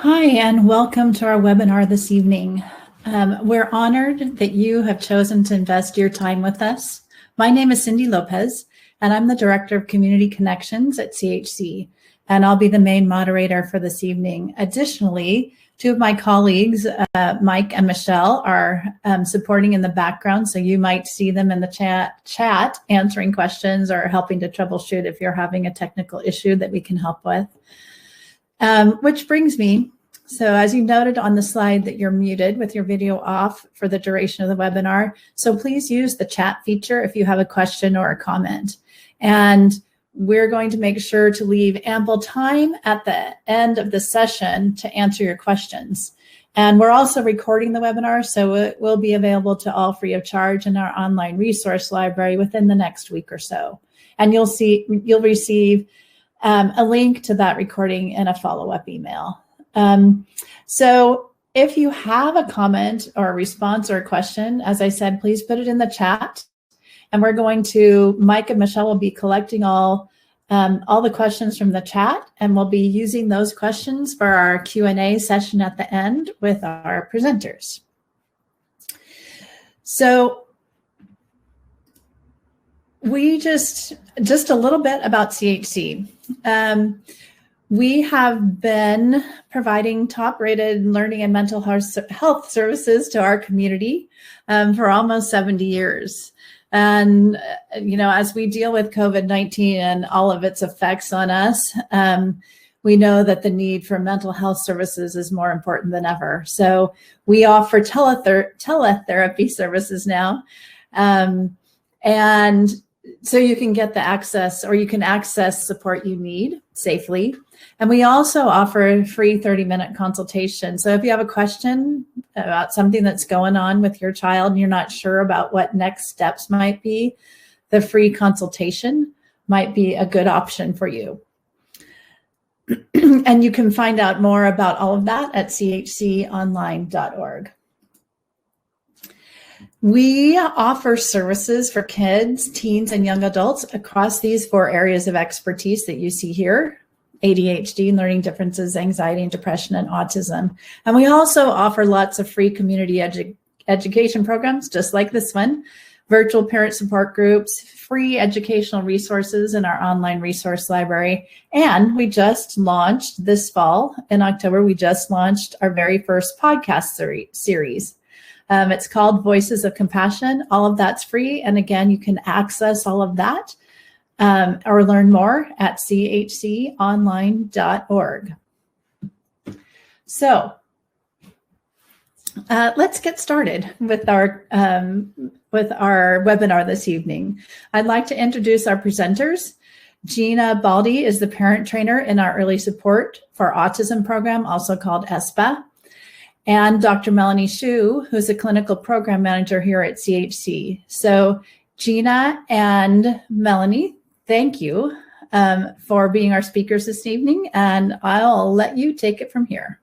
Hi, and welcome to our webinar this evening. We're honored that you have chosen to invest your time with us. My name is Cindy Lopez, and I'm the Director of Community Connections at CHC, and I'll be the main moderator for this evening. Additionally, two of my colleagues, Mike and Michelle, are supporting in the background, so you might see them in the chat answering questions or helping to troubleshoot if you're having a technical issue that we can help with. Which brings me, so as you noted on the slide that you're muted with your video off for the duration of the webinar, so please use the chat feature if you have a question or a comment. And we're going to make sure to leave ample time at the end of the session to answer your questions. And we're also recording the webinar, so it will be available to all free of charge in our online resource library within the next week or so. And you'll receive a link to that recording in a follow-up email. So if you have a comment or a response or a question, as I said, please put it in the chat. And we're going to, Mike and Michelle will be collecting all the questions from the chat, and we'll be using those questions for our Q&A session at the end with our presenters. So we just a little bit about CHC. We have been providing top-rated learning and mental health services to our community for almost 70 years. And, you know, as we deal with COVID-19 and all of its effects on us, we know that the need for mental health services is more important than ever. So we offer teletherapy services now. And so you can get the access, or you can access support you need safely. And we also offer free 30-minute consultation. So if you have a question about something that's going on with your child and you're not sure about what next steps might be, the free consultation might be a good option for you. And you can find out more about all of that at chconline.org. We offer services for kids, teens, and young adults across these 4 areas of expertise that you see here: ADHD, learning differences, anxiety and depression, and autism. And we also offer lots of free community education programs, just like this one, virtual parent support groups, free educational resources in our online resource library. And we just launched this fall, in October, we just launched our very first podcast series. It's called Voices of Compassion. All of that's free. And again, you can access all of that or learn more at chconline.org. So let's get started with our webinar this evening. I'd like to introduce our presenters. Gina Baldi is the parent trainer in our early support for autism program, also called ESPA. And Dr. Melanie Shu, who's a clinical program manager here at CHC. So Gina and Melanie, thank you for being our speakers this evening, and I'll let you take it from here.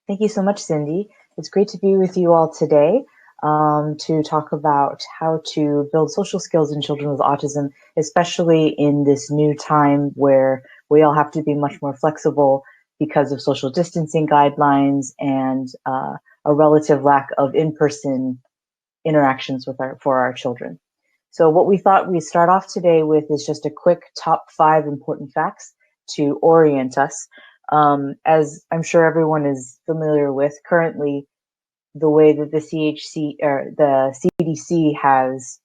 Thank you so much, Cindy. It's great to be with you all today to talk about how to build social skills in children with autism, especially in this new time where we all have to be much more flexible because of social distancing guidelines and a relative lack of in-person interactions for our children. So what we thought we'd start off today with is just a quick top 5 important facts to orient us. As I'm sure everyone is familiar with, currently the way that the CDC has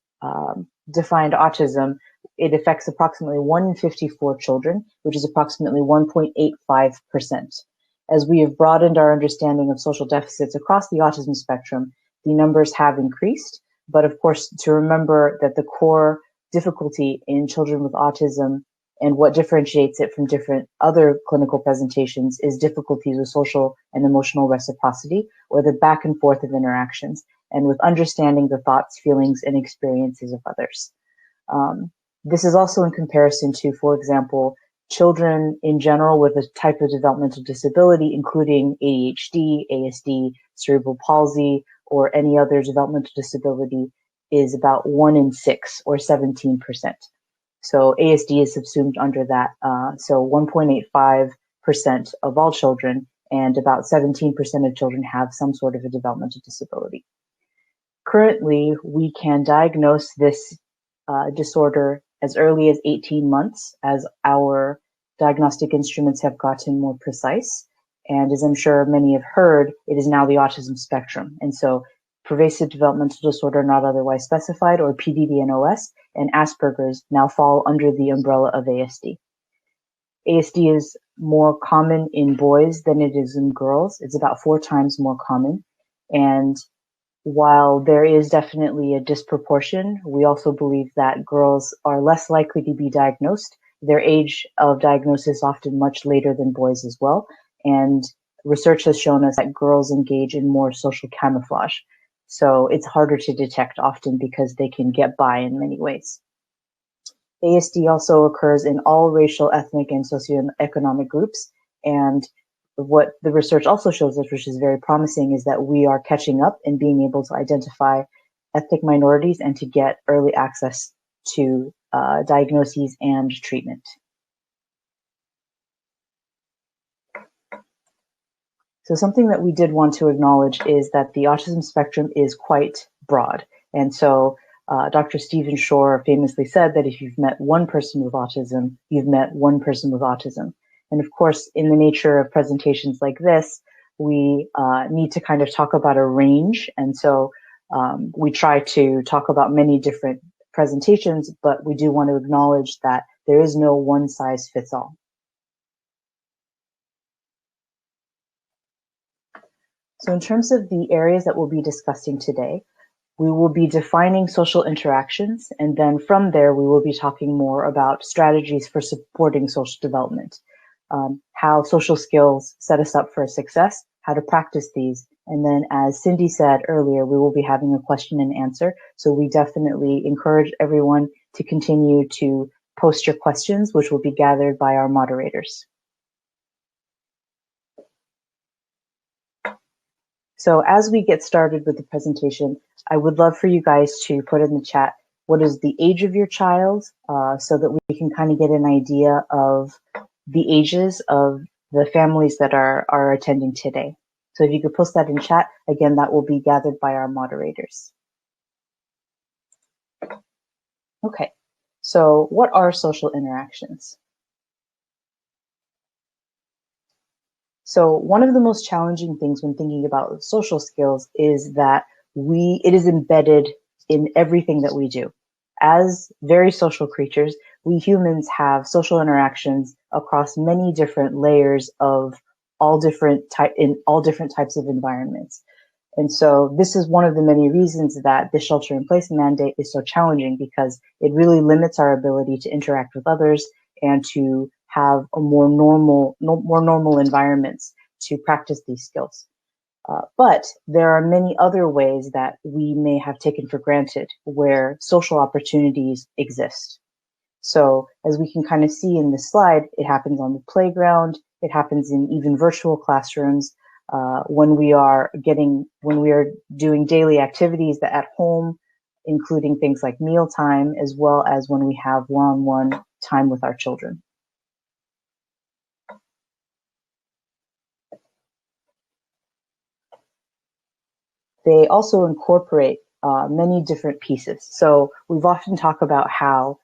defined autism, it affects approximately 1 in 54 children, which is approximately 1.85%. As we have broadened our understanding of social deficits across the autism spectrum, the numbers have increased. But of course, to remember that the core difficulty in children with autism and what differentiates it from different other clinical presentations is difficulties with social and emotional reciprocity, or the back and forth of interactions, and with understanding the thoughts, feelings, and experiences of others. This is also in comparison to, for example, children in general with a type of developmental disability, including ADHD, ASD, cerebral palsy, or any other developmental disability, is about 1 in 6 or 17%. So ASD is subsumed under that. So 1.85% of all children and about 17% of children have some sort of a developmental disability. Currently, we can diagnose this disorder as early as 18 months as our diagnostic instruments have gotten more precise. And as I'm sure many have heard, it is now the autism spectrum. And so pervasive developmental disorder not otherwise specified, or PDD-NOS, and Asperger's now fall under the umbrella of ASD. ASD is more common in boys than it is in girls. It's about 4 times more common. And while there is definitely a disproportion, we also believe that girls are less likely to be diagnosed. Their age of diagnosis is often much later than boys as well. And research has shown us that girls engage in more social camouflage. So it's harder to detect often because they can get by in many ways. ASD also occurs in all racial, ethnic, and socioeconomic groups. And what the research also shows us, which is very promising, is that we are catching up and being able to identify ethnic minorities and to get early access to diagnoses and treatment. So something that we did want to acknowledge is that the autism spectrum is quite broad. And so Dr. Stephen Shore famously said that if you've met one person with autism, you've met one person with autism. And of course, in the nature of presentations like this, we need to kind of talk about a range. And so we try to talk about many different presentations, but we do want to acknowledge that there is no one size fits all. So in terms of the areas that we'll be discussing today, we will be defining social interactions, and then from there, we will be talking more about strategies for supporting social development, how social skills set us up for success, how to practice these, and then as Cindy said earlier, we will be having a question and answer. So we definitely encourage everyone to continue to post your questions, which will be gathered by our moderators. So as we get started with the presentation, I would love for you guys to put in the chat, what is the age of your child, so that we can kind of get an idea of the ages of the families that are attending today. So if you could post that in chat, again, that will be gathered by our moderators. Okay, so what are social interactions? So one of the most challenging things when thinking about social skills is that it is embedded in everything that we do. As very social creatures, we humans have social interactions across many different layers of in all different types of environments. And so this is one of the many reasons that the shelter-in-place mandate is so challenging, because it really limits our ability to interact with others and to have a more normal environments to practice these skills. But there are many other ways that we may have taken for granted where social opportunities exist. So as we can kind of see in this slide, it happens on the playground, it happens in even virtual classrooms, when we are doing daily activities that at home, including things like mealtime, as well as when we have one-on-one time with our children. They also incorporate many different pieces. So we've often talked about how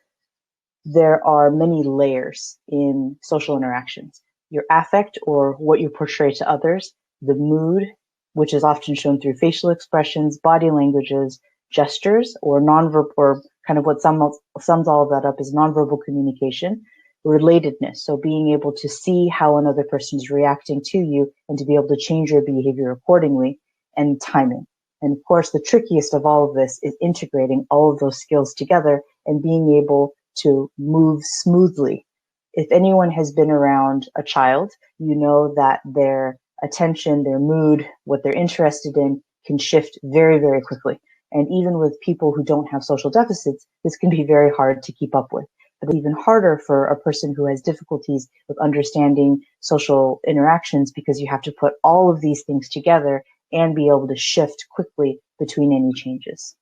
there are many layers in social interactions. Your affect, or what you portray to others, the mood, which is often shown through facial expressions, body languages, gestures, or nonverbal, or kind of what sums all of that up is nonverbal communication, relatedness. So being able to see how another person is reacting to you and to be able to change your behavior accordingly, and timing. And of course, the trickiest of all of this is integrating all of those skills together and being able to move smoothly. If anyone has been around a child, you know that their attention, their mood, what they're interested in can shift very, very quickly. And even with people who don't have social deficits, this can be very hard to keep up with. But even harder for a person who has difficulties with understanding social interactions, because you have to put all of these things together and be able to shift quickly between any changes.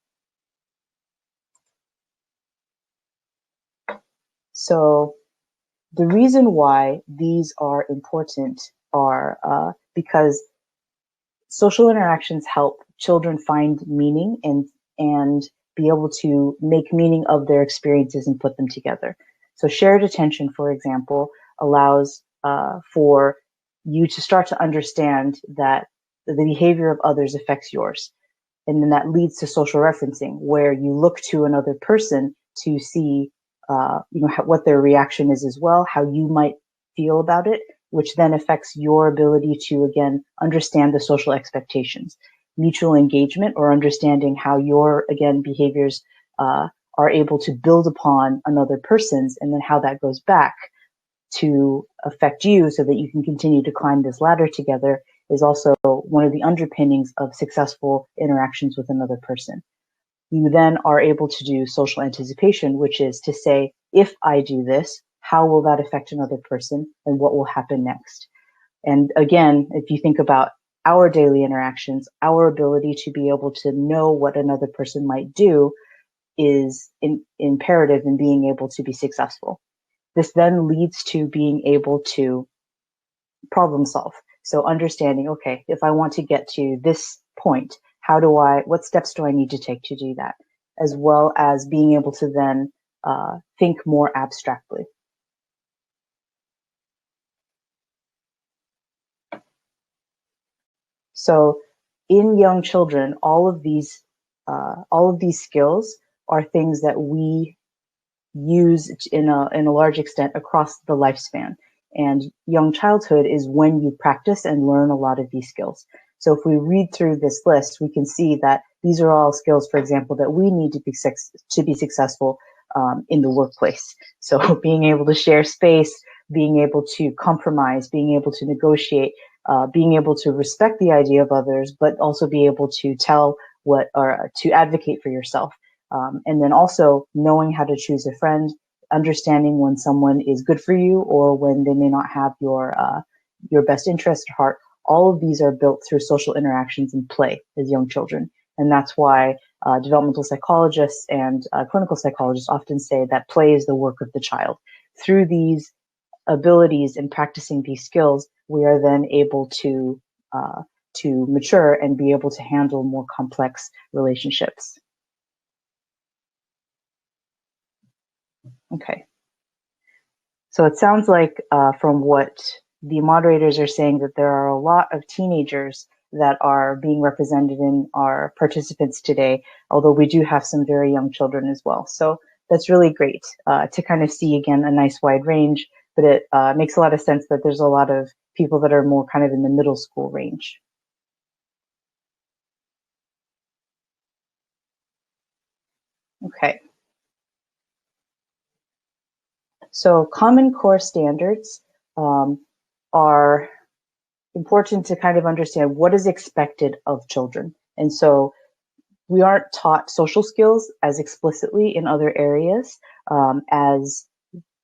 So the reason why these are important are because social interactions help children find meaning and be able to make meaning of their experiences and put them together. So shared attention, for example, allows for you to start to understand that the behavior of others affects yours. And then that leads to social referencing, where you look to another person to see what their reaction is as well, how you might feel about it, which then affects your ability to, again, understand the social expectations. Mutual engagement, or understanding how your, again, behaviors are able to build upon another person's, and then how that goes back to affect you so that you can continue to climb this ladder together, is also one of the underpinnings of successful interactions with another person. You then are able to do social anticipation, which is to say, if I do this, how will that affect another person and what will happen next? And again, if you think about our daily interactions, our ability to be able to know what another person might do is imperative in being able to be successful. This then leads to being able to problem solve. So understanding, okay, if I want to get to this point, what steps do I need to take to do that? As well as being able to then think more abstractly. So in young children, all of these skills are things that we use in a large extent across the lifespan. And young childhood is when you practice and learn a lot of these skills. So if we read through this list, we can see that these are all skills, for example, that we need to be successful in the workplace. So being able to share space, being able to compromise, being able to negotiate, being able to respect the idea of others, but also be able to to advocate for yourself. And then also knowing how to choose a friend, understanding when someone is good for you or when they may not have your best interest at heart. All of these are built through social interactions and play as young children. And that's why developmental psychologists and clinical psychologists often say that play is the work of the child. Through these abilities and practicing these skills, we are then able to mature and be able to handle more complex relationships. Okay. So it sounds like from what the moderators are saying that there are a lot of teenagers that are being represented in our participants today, although we do have some very young children as well. So that's really great to kind of see, again, a nice wide range, but it makes a lot of sense that there's a lot of people that are more kind of in the middle school range. Okay. So Common Core standards are important to kind of understand what is expected of children. And so we aren't taught social skills as explicitly in other areas as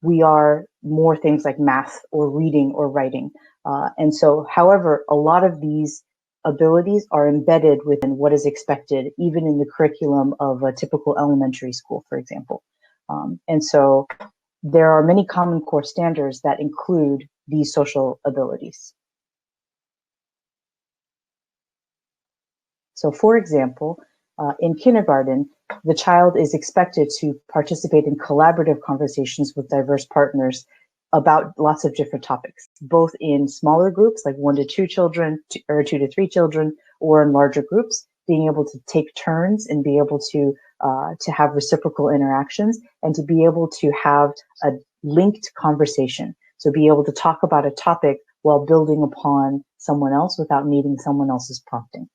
we are more things like math or reading or writing. And so, however, a lot of these abilities are embedded within what is expected, even in the curriculum of a typical elementary school, for example. And so there are many Common Core standards that include these social abilities. So for example, in kindergarten, the child is expected to participate in collaborative conversations with diverse partners about lots of different topics, both in smaller groups, like 1 to 2 children, or 2 to 3 children, or in larger groups, being able to take turns and be able to have reciprocal interactions and to be able to have a linked conversation. So be able to talk about a topic while building upon someone else without needing someone else's prompting.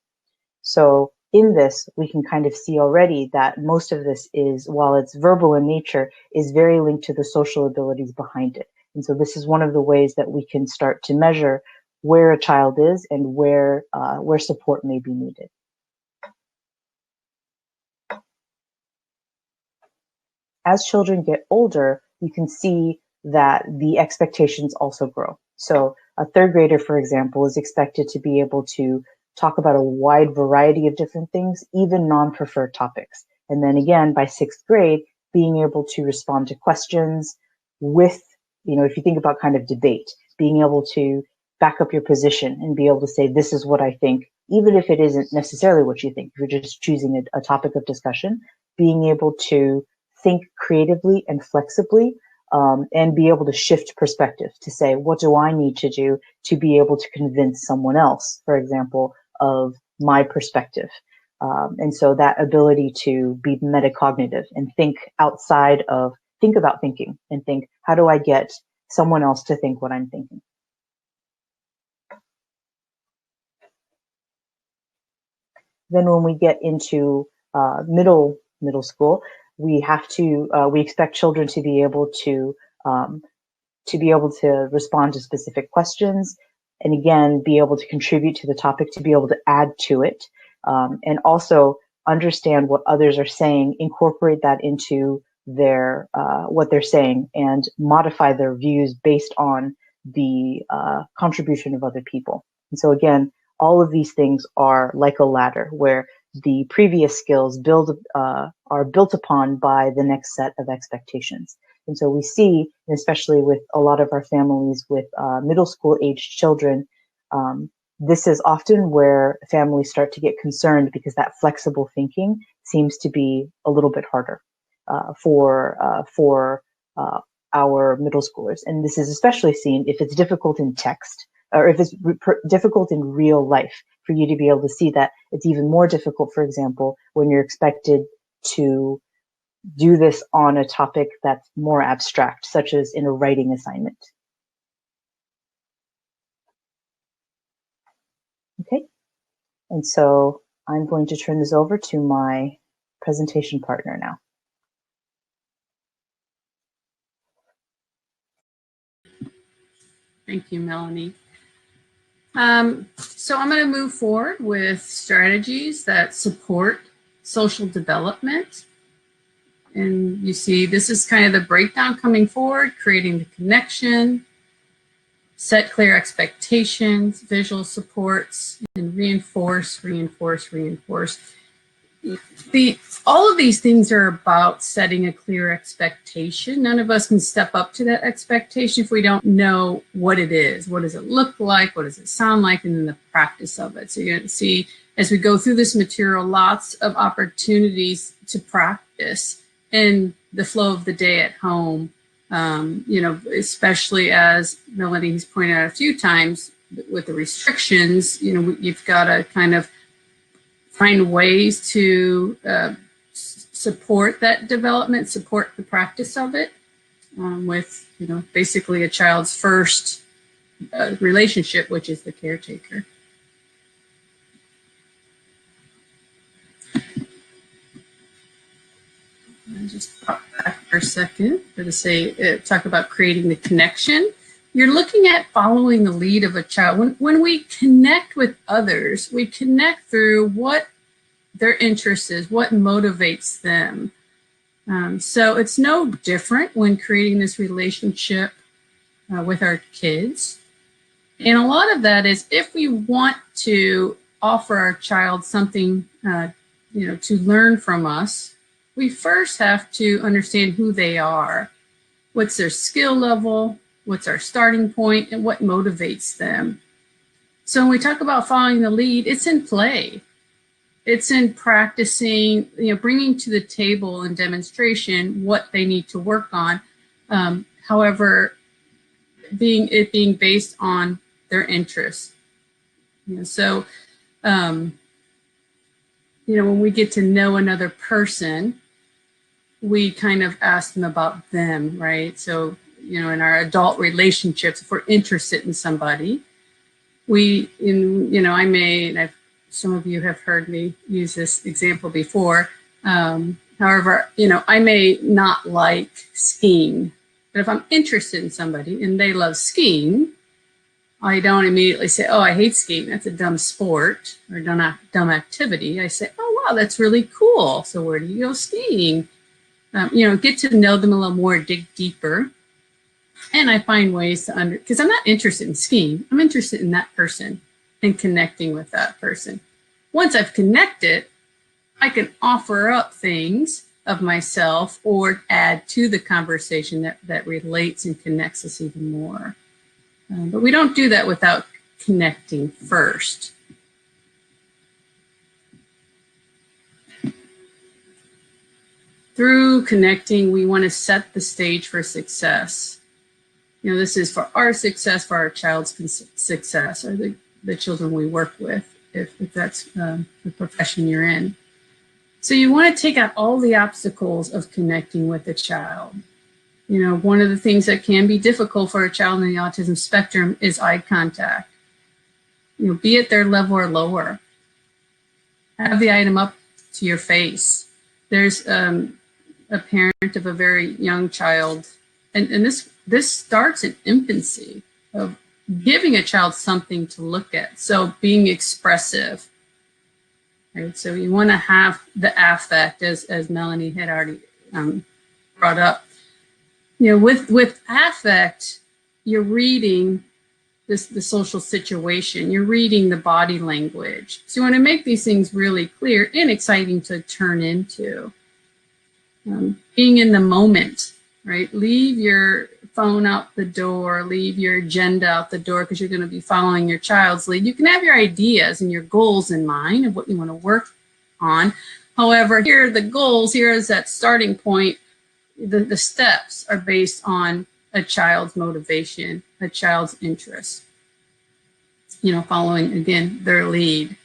So in this, we can kind of see already that most of this is, while it's verbal in nature, is very linked to the social abilities behind it. And so this is one of the ways that we can start to measure where a child is and where support may be needed. As children get older, you can see that the expectations also grow. So a third grader, for example, is expected to be able to talk about a wide variety of different things, even non-preferred topics. And then again, by 6th grade, being able to respond to questions, with, if you think about kind of debate, being able to back up your position and be able to say, this is what I think, even if it isn't necessarily what you think, if you're just choosing a topic of discussion, being able to think creatively and flexibly, and be able to shift perspective to say, what do I need to do to be able to convince someone else, for example, of my perspective? And so that ability to be metacognitive and think about thinking and think, how do I get someone else to think what I'm thinking? Then when we get into middle school, we expect children to be able to respond to specific questions, and again, be able to contribute to the topic, to be able to add to it, and also understand what others are saying, incorporate that into their what they're saying, and modify their views based on the contribution of other people. And so again, all of these things are like a ladder where the previous skills are built upon by the next set of expectations. And so we see, especially with a lot of our families with middle school aged children, this is often where families start to get concerned because that flexible thinking seems to be a little bit harder for our middle schoolers. And this is especially seen if it's difficult in text, or if it's difficult in real life, for you to be able to see that. It's even more difficult, for example, when you're expected to do this on a topic that's more abstract, such as in a writing assignment. Okay, and so I'm going to turn this over to my presentation partner now. Thank you, Melanie. So I'm going to move forward with strategies that support social development. And you see, this is kind of the breakdown coming forward, creating the connection, set clear expectations, visual supports, and reinforce. All of these things are about setting a clear expectation. None of us can step up to that expectation if we don't know what it is. What does it look like? What does it sound like? And then the practice of it. So you're going to see, as we go through this material, lots of opportunities to practice in the flow of the day at home. Especially as Melanie has pointed out a few times with the restrictions, you've got to kind of find ways to support that development, support the practice of it with, basically a child's first relationship, which is the caretaker. I'll just pop back for a second to talk about creating the connection. You're looking at following the lead of a child. When we connect with others, we connect through what their interest is, what motivates them. So it's no different when creating this relationship with our kids. And a lot of that is if we want to offer our child something, to learn from us, we first have to understand who they are, what's their skill level, what's our starting point, and what motivates them. So when we talk about following the lead, it's in play. It's in practicing, bringing to the table in demonstration what they need to work on. However, being based on their interests. When we get to know another person, we kind of ask them about them, right? So, in our adult relationships, if we're interested in somebody, some of you have heard me use this example before. However, I may not like skiing, but if I'm interested in somebody and they love skiing, I don't immediately say, oh, I hate skiing. That's a dumb sport or dumb activity. I say, oh, wow, that's really cool. So where do you go skiing? Get to know them a little more, dig deeper. And I find ways to because I'm not interested in skiing. I'm interested in that person and connecting with that person. Once I've connected, I can offer up things of myself or add to the conversation that relates and connects us even more. But we don't do that without connecting first. Through connecting, we want to set the stage for success. You know, this is for our success, for our child's success, or the children we work with, if that's the profession you're in. So you want to take out all the obstacles of connecting with a child. You know, one of the things that can be difficult for a child in the autism spectrum is eye contact. You know, be at their level or lower. Have the item up to your face. There's a parent of a very young child, and this starts in infancy, of giving a child something to look at. So being expressive. Right? So you want to have the affect, as Melanie had already brought up. You know, with affect, you're reading the social situation. You're reading the body language. So you want to make these things really clear and exciting to turn into. Being in the moment, right? Leave your phone out the door, leave your agenda out the door, because you're going to be following your child's lead. You can have your ideas and your goals in mind of what you want to work on. However, here are the goals. Here is that starting point. The steps are based on a child's motivation, a child's interest. You know, following, again, their lead.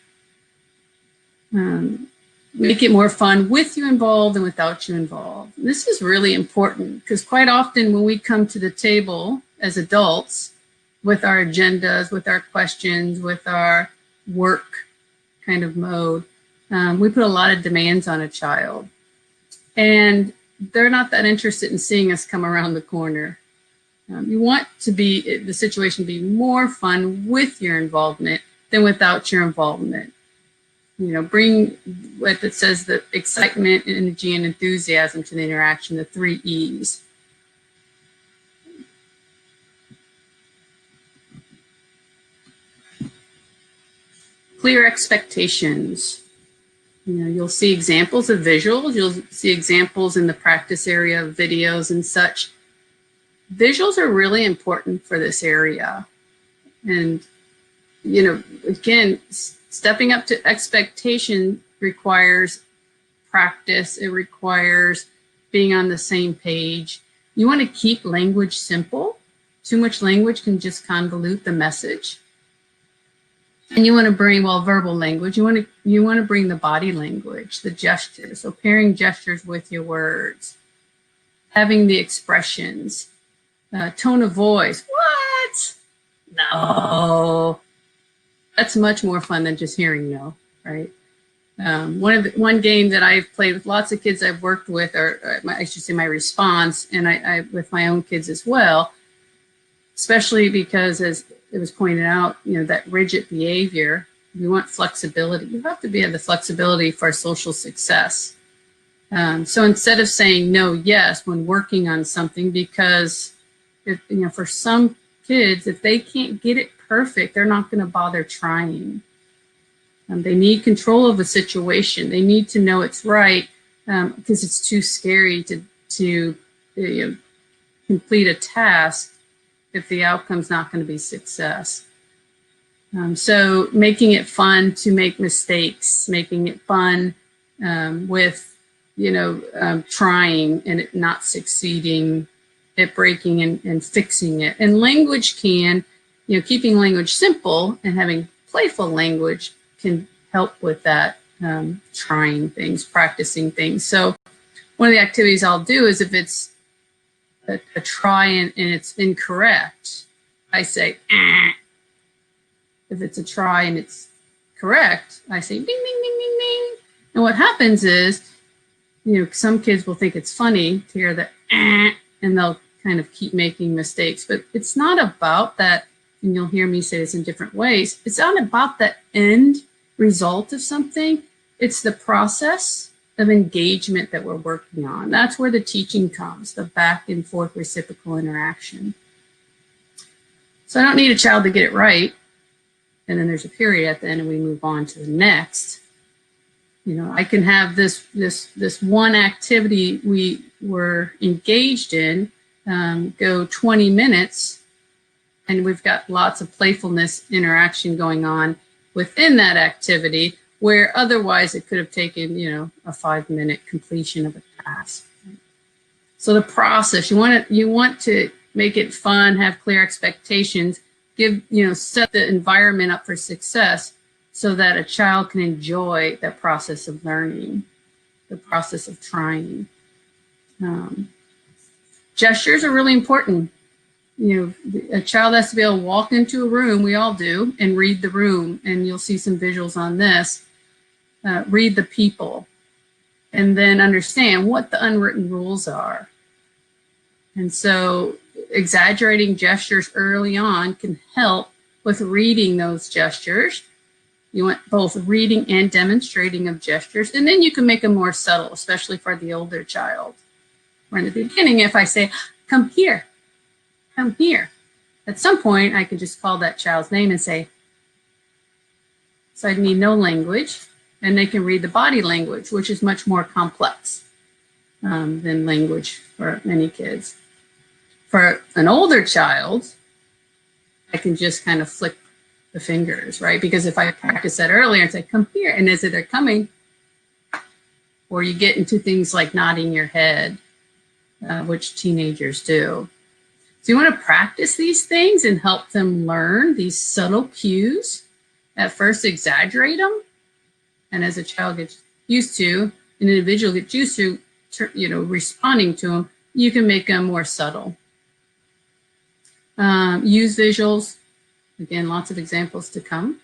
Make it more fun with you involved and without you involved. This is really important, because quite often when we come to the table as adults with our agendas, with our questions, with our work kind of mode, we put a lot of demands on a child. And they're not that interested in seeing us come around the corner. You want the situation to be more fun with your involvement than without your involvement. You know, bring what it says, the excitement, energy, and enthusiasm to the interaction, the 3 E's. Clear expectations. You know, you'll see examples of visuals. You'll see examples in the practice area of videos and such. Visuals are really important for this area. And, you know, again, stepping up to expectation requires practice. It requires being on the same page. You want to keep language simple. Too much language can just convolute the message. And you want to bring, well, verbal language. You want to bring the body language, the gestures. So pairing gestures with your words, having the expressions, tone of voice. What? No. That's much more fun than just hearing no, right? One game that I've played with lots of kids I've worked with, or I should say my response, and I with my own kids as well, especially because, as it was pointed out, you know, that rigid behavior, we want flexibility. You have to have the flexibility for social success. So instead of saying no, yes, when working on something, because for some kids, if they can't get it perfect, they're not going to bother trying. They need control of a situation. They need to know it's right, because it's too scary to complete a task if the outcome's not going to be success. So making it fun to make mistakes, making it fun with, trying and it not succeeding, it breaking and fixing it. And language can, keeping language simple and having playful language can help with that, trying things, practicing things. So one of the activities I'll do is, if it's a try and it's incorrect, I say, eh. If it's a try and it's correct, I say ding, ding, ding, ding, ding. And what happens is, some kids will think it's funny to hear the eh, and they'll kind of keep making mistakes. But it's not about that, and you'll hear me say this in different ways. It's not about the end result of something. It's the process of engagement that we're working on. That's where the teaching comes, the back and forth reciprocal interaction. So I don't need a child to get it right, and then there's a period at the end and we move on to the next. I can have this one activity we were engaged in go 20 minutes, and we've got lots of playfulness interaction going on within that activity, where otherwise it could have taken, a 5-minute completion of a task. So the process, you want to make it fun, have clear expectations, set the environment up for success so that a child can enjoy that process of learning, the process of trying. Gestures are really important. A child has to be able to walk into a room, we all do, and read the room, and you'll see some visuals on this. Read the people, and then understand what the unwritten rules are. And so exaggerating gestures early on can help with reading those gestures. You want both reading and demonstrating of gestures, and then you can make them more subtle, especially for the older child. Where in the beginning, if I say, come here, come here. At some point, I could just call that child's name and say, so I need no language, and they can read the body language, which is much more complex than language for many kids. For an older child, I can just kind of flick the fingers, right? Because if I practice that earlier and say, come here, and as they're coming, or you get into things like nodding your head, which teenagers do. So you want to practice these things and help them learn these subtle cues. At first, exaggerate them. And as a child gets used to, an individual gets used to, responding to them, you can make them more subtle. Use visuals. Again, lots of examples to come.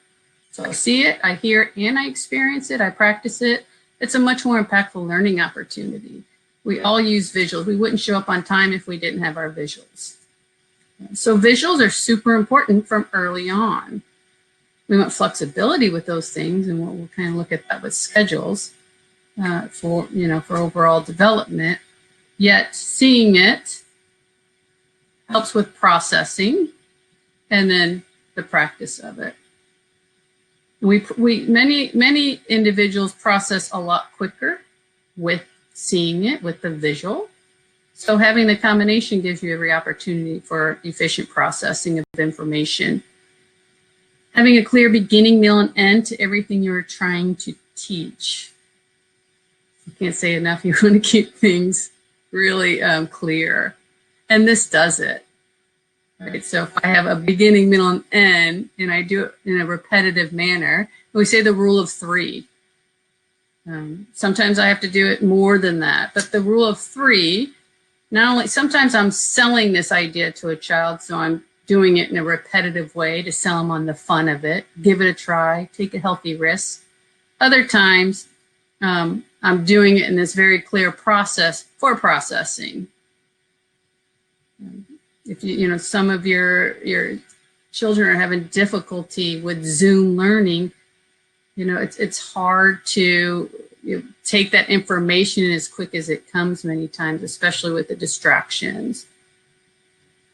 So I see it, I hear it, and I experience it. I practice it. It's a much more impactful learning opportunity. We all use visuals. We wouldn't show up on time if we didn't have our visuals. So visuals are super important from early on. We want flexibility with those things, and we'll kind of look at that with schedules for overall development. Yet seeing it helps with processing, and then the practice of it. Many individuals process a lot quicker with seeing it, with the visual. So having the combination gives you every opportunity for efficient processing of information. Having a clear beginning, middle, and end to everything you're trying to teach. I can't say enough. You want to keep things really clear. And this does it. Right? So if I have a beginning, middle, and end, and I do it in a repetitive manner, we say the rule of 3. Sometimes I have to do it more than that. But the rule of 3, not only, sometimes I'm selling this idea to a child, so I'm doing it in a repetitive way to sell them on the fun of it, give it a try, take a healthy risk. Other times, I'm doing it in this very clear process for processing. If some of your children are having difficulty with Zoom learning, it's hard to take that information as quick as it comes many times, especially with the distractions.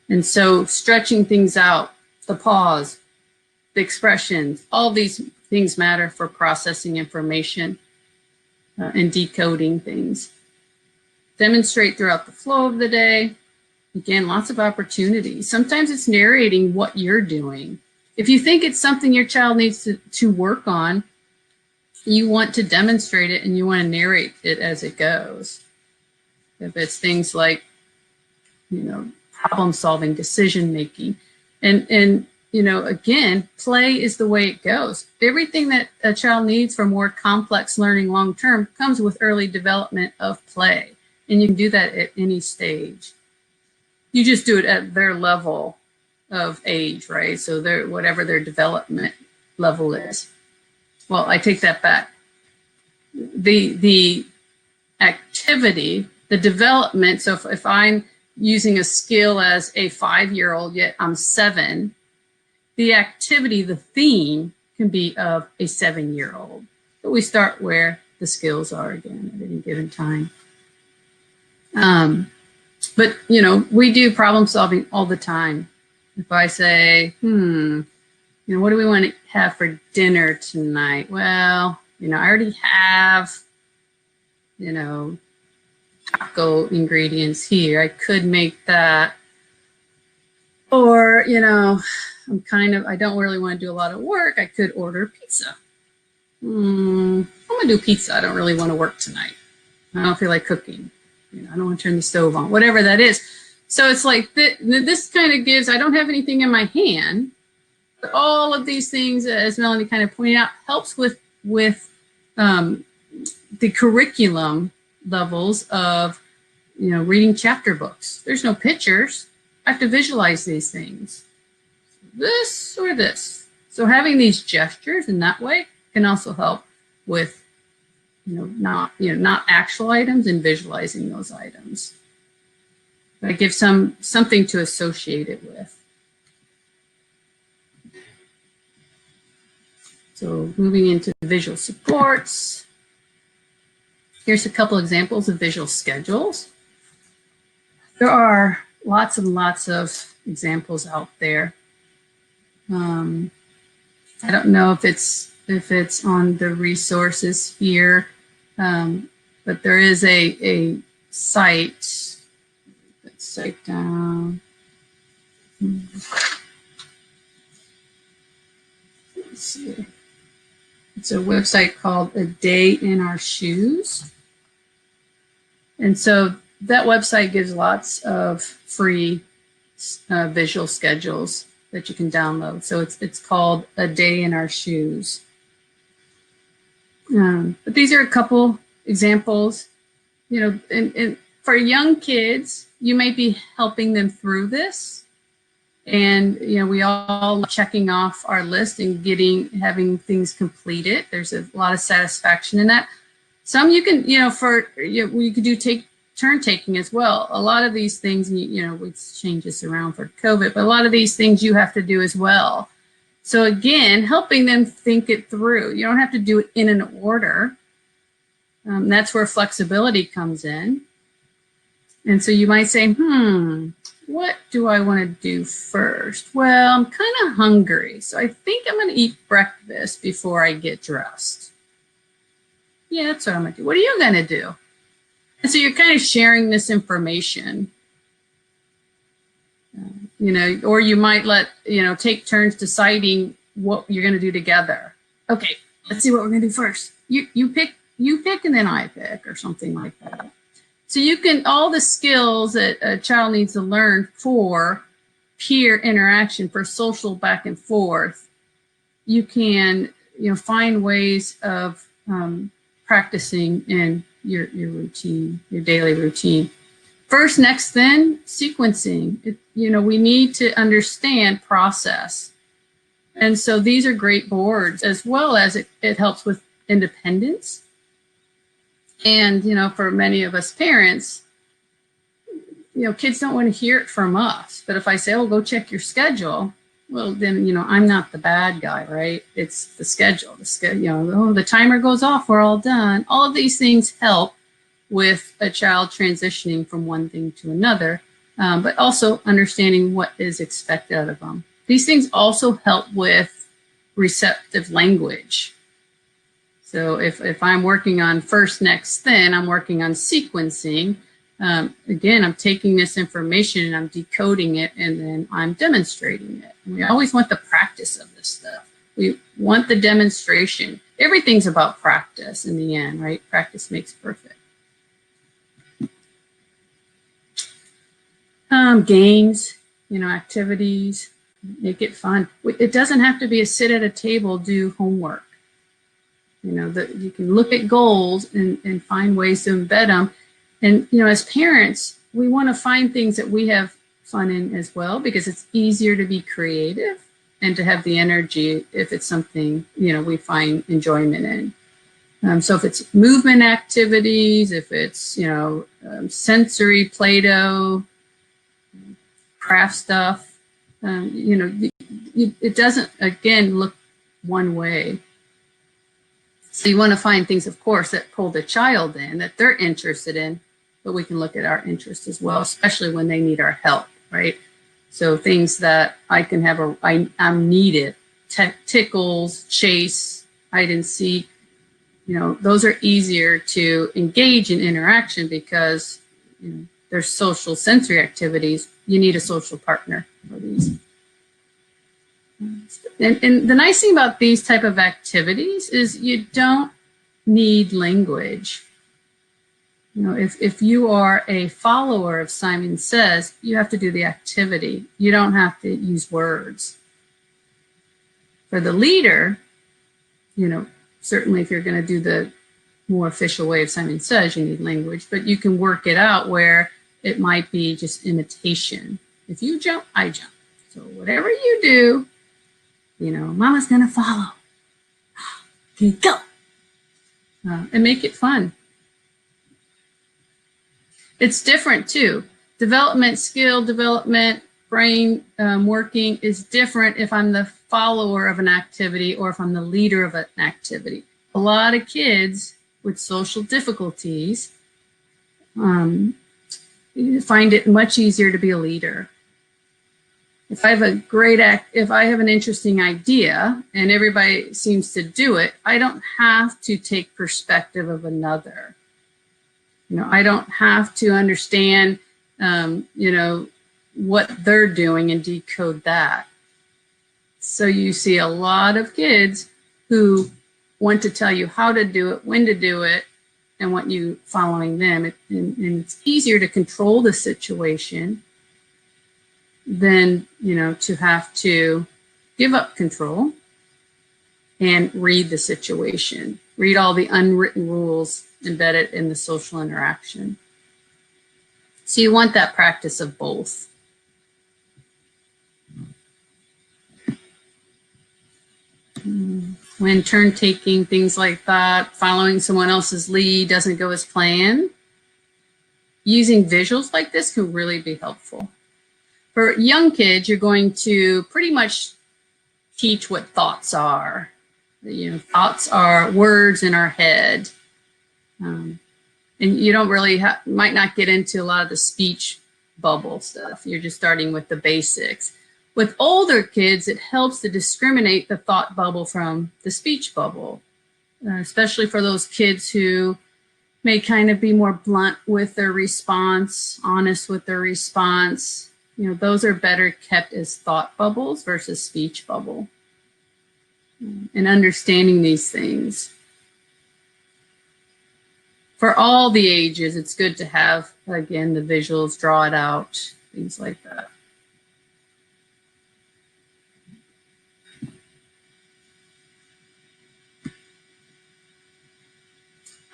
And so stretching things out, the pause, the expressions, all these things matter for processing information and decoding things. Demonstrate throughout the flow of the day. Again, lots of opportunities. Sometimes it's narrating what you're doing. If you think it's something your child needs to work on, you want to demonstrate it and you want to narrate it as it goes. If it's things like, problem solving, decision making, and again, play is the way it goes. Everything that a child needs for more complex learning long term comes with early development of play, and you can do that at any stage. You just do it at their level of age, right? So whatever their development level is. Well, I take that back. The activity, the development. So if I'm using a skill as a 5-year-old, yet I'm 7, the activity, the theme can be of a 7-year-old. But we start where the skills are again at any given time. But, we do problem solving all the time. If I say, what do we want to have for dinner tonight? Well, I already have, taco ingredients here. I could make that. Or, I don't really want to do a lot of work. I could order pizza. I'm going to do pizza. I don't really want to work tonight. I don't feel like cooking. I don't want to turn the stove on, whatever that is. So it's like this kind of gives, I don't have anything in my hand, but all of these things, as Melanie kind of pointed out, helps with the curriculum levels of, reading chapter books. There's no pictures. I have to visualize these things. This or this. So having these gestures in that way can also help with, not actual items and visualizing those items. But it gives something to associate it with. So moving into visual supports. Here's a couple examples of visual schedules. There are lots and lots of examples out there. I don't know if it's on the resources here, but there is a site. Let's site down. Let's see. It's a website called A Day in Our Shoes. And so that website gives lots of free visual schedules that you can download. So it's called A Day in Our Shoes. But these are a couple examples. And for young kids, you may be helping them through this. And, we all checking off our list and having things completed. There's a lot of satisfaction in that. Some you can, we could do turn taking as well. A lot of these things, we change this around for COVID, but a lot of these things you have to do as well. So again, helping them think it through. You don't have to do it in an order. That's where flexibility comes in. And so you might say, what do I want to do first? Well, I'm kind of hungry, so I think I'm going to eat breakfast before I get dressed. Yeah, that's what I'm going to do. What are you going to do? And so you're kind of sharing this information, or you might take turns deciding what you're going to do together. Okay, let's see what we're going to do first. You pick, and then I pick, or something like that. So all the skills that a child needs to learn for peer interaction, for social back and forth, you can, find ways of practicing in your routine, your daily routine. First, next, then, sequencing. We need to understand process. And so these are great boards, as well as it helps with independence. And, for many of us parents, kids don't want to hear it from us. But if I say, oh, go check your schedule, well, then, I'm not the bad guy, right? It's the schedule. The timer goes off, we're all done. All of these things help with a child transitioning from one thing to another, but also understanding what is expected out of them. These things also help with receptive language. So if I'm working on first, next, then, I'm working on sequencing. Again, I'm taking this information and I'm decoding it, and then I'm demonstrating it. And we always want the practice of this stuff. We want the demonstration. Everything's about practice in the end, right? Practice makes perfect. Games, activities, make it fun. It doesn't have to be a sit at a table, do homework. You can look at goals and find ways to embed them. And, as parents, we want to find things that we have fun in as well, because it's easier to be creative and to have the energy if it's something, we find enjoyment in. So if it's movement activities, if it's, sensory Play-Doh, craft stuff, it doesn't, again, look one way. So you want to find things, of course, that pull the child in, that they're interested in, but we can look at our interests as well, especially when they need our help, right? So things that I can have I'm needed, tickles, chase, hide and seek, those are easier to engage in interaction because they're social sensory activities. You need a social partner for these. And the nice thing about these type of activities is you don't need language. If you are a follower of Simon Says, you have to do the activity. You don't have to use words. For the leader, certainly if you're going to do the more official way of Simon Says, you need language, but you can work it out where it might be just imitation. If you jump, I jump. So whatever you do, Mama's going to follow. Okay, go. And make it fun. It's different too. Development, skill development, brain working is different if I'm the follower of an activity or if I'm the leader of an activity. A lot of kids with social difficulties find it much easier to be a leader. If I have if I have an interesting idea and everybody seems to do it, I don't have to take perspective of another. I don't have to understand, what they're doing and decode that. So you see a lot of kids who want to tell you how to do it, when to do it, and want you following them. And it's easier to control the situation than, to have to give up control and read the situation, read all the unwritten rules embedded in the social interaction. So you want that practice of both. When turn taking, things like that, following someone else's lead doesn't go as planned, using visuals like this can really be helpful. For young kids, you're going to pretty much teach what thoughts are. Thoughts are words in our head. And you don't really might not get into a lot of the speech bubble stuff. You're just starting with the basics. With older kids, it helps to discriminate the thought bubble from the speech bubble, especially for those kids who may kind of be more blunt with their response, honest with their response. Those are better kept as thought bubbles versus speech bubble. And understanding these things. For all the ages, it's good to have, again, the visuals, draw it out, things like that.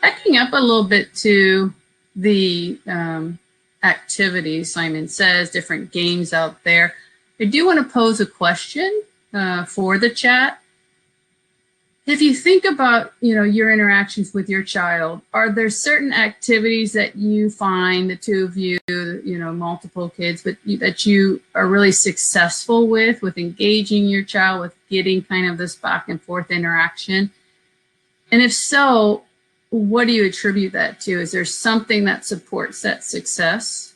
Backing up a little bit to the activities, Simon Says, different games out there. I do want to pose a question for the chat. If you think about, your interactions with your child, are there certain activities that you find, the two of you, multiple kids, but that you are really successful with engaging your child, with getting kind of this back and forth interaction? And if so, what do you attribute that to? Is there something that supports that success?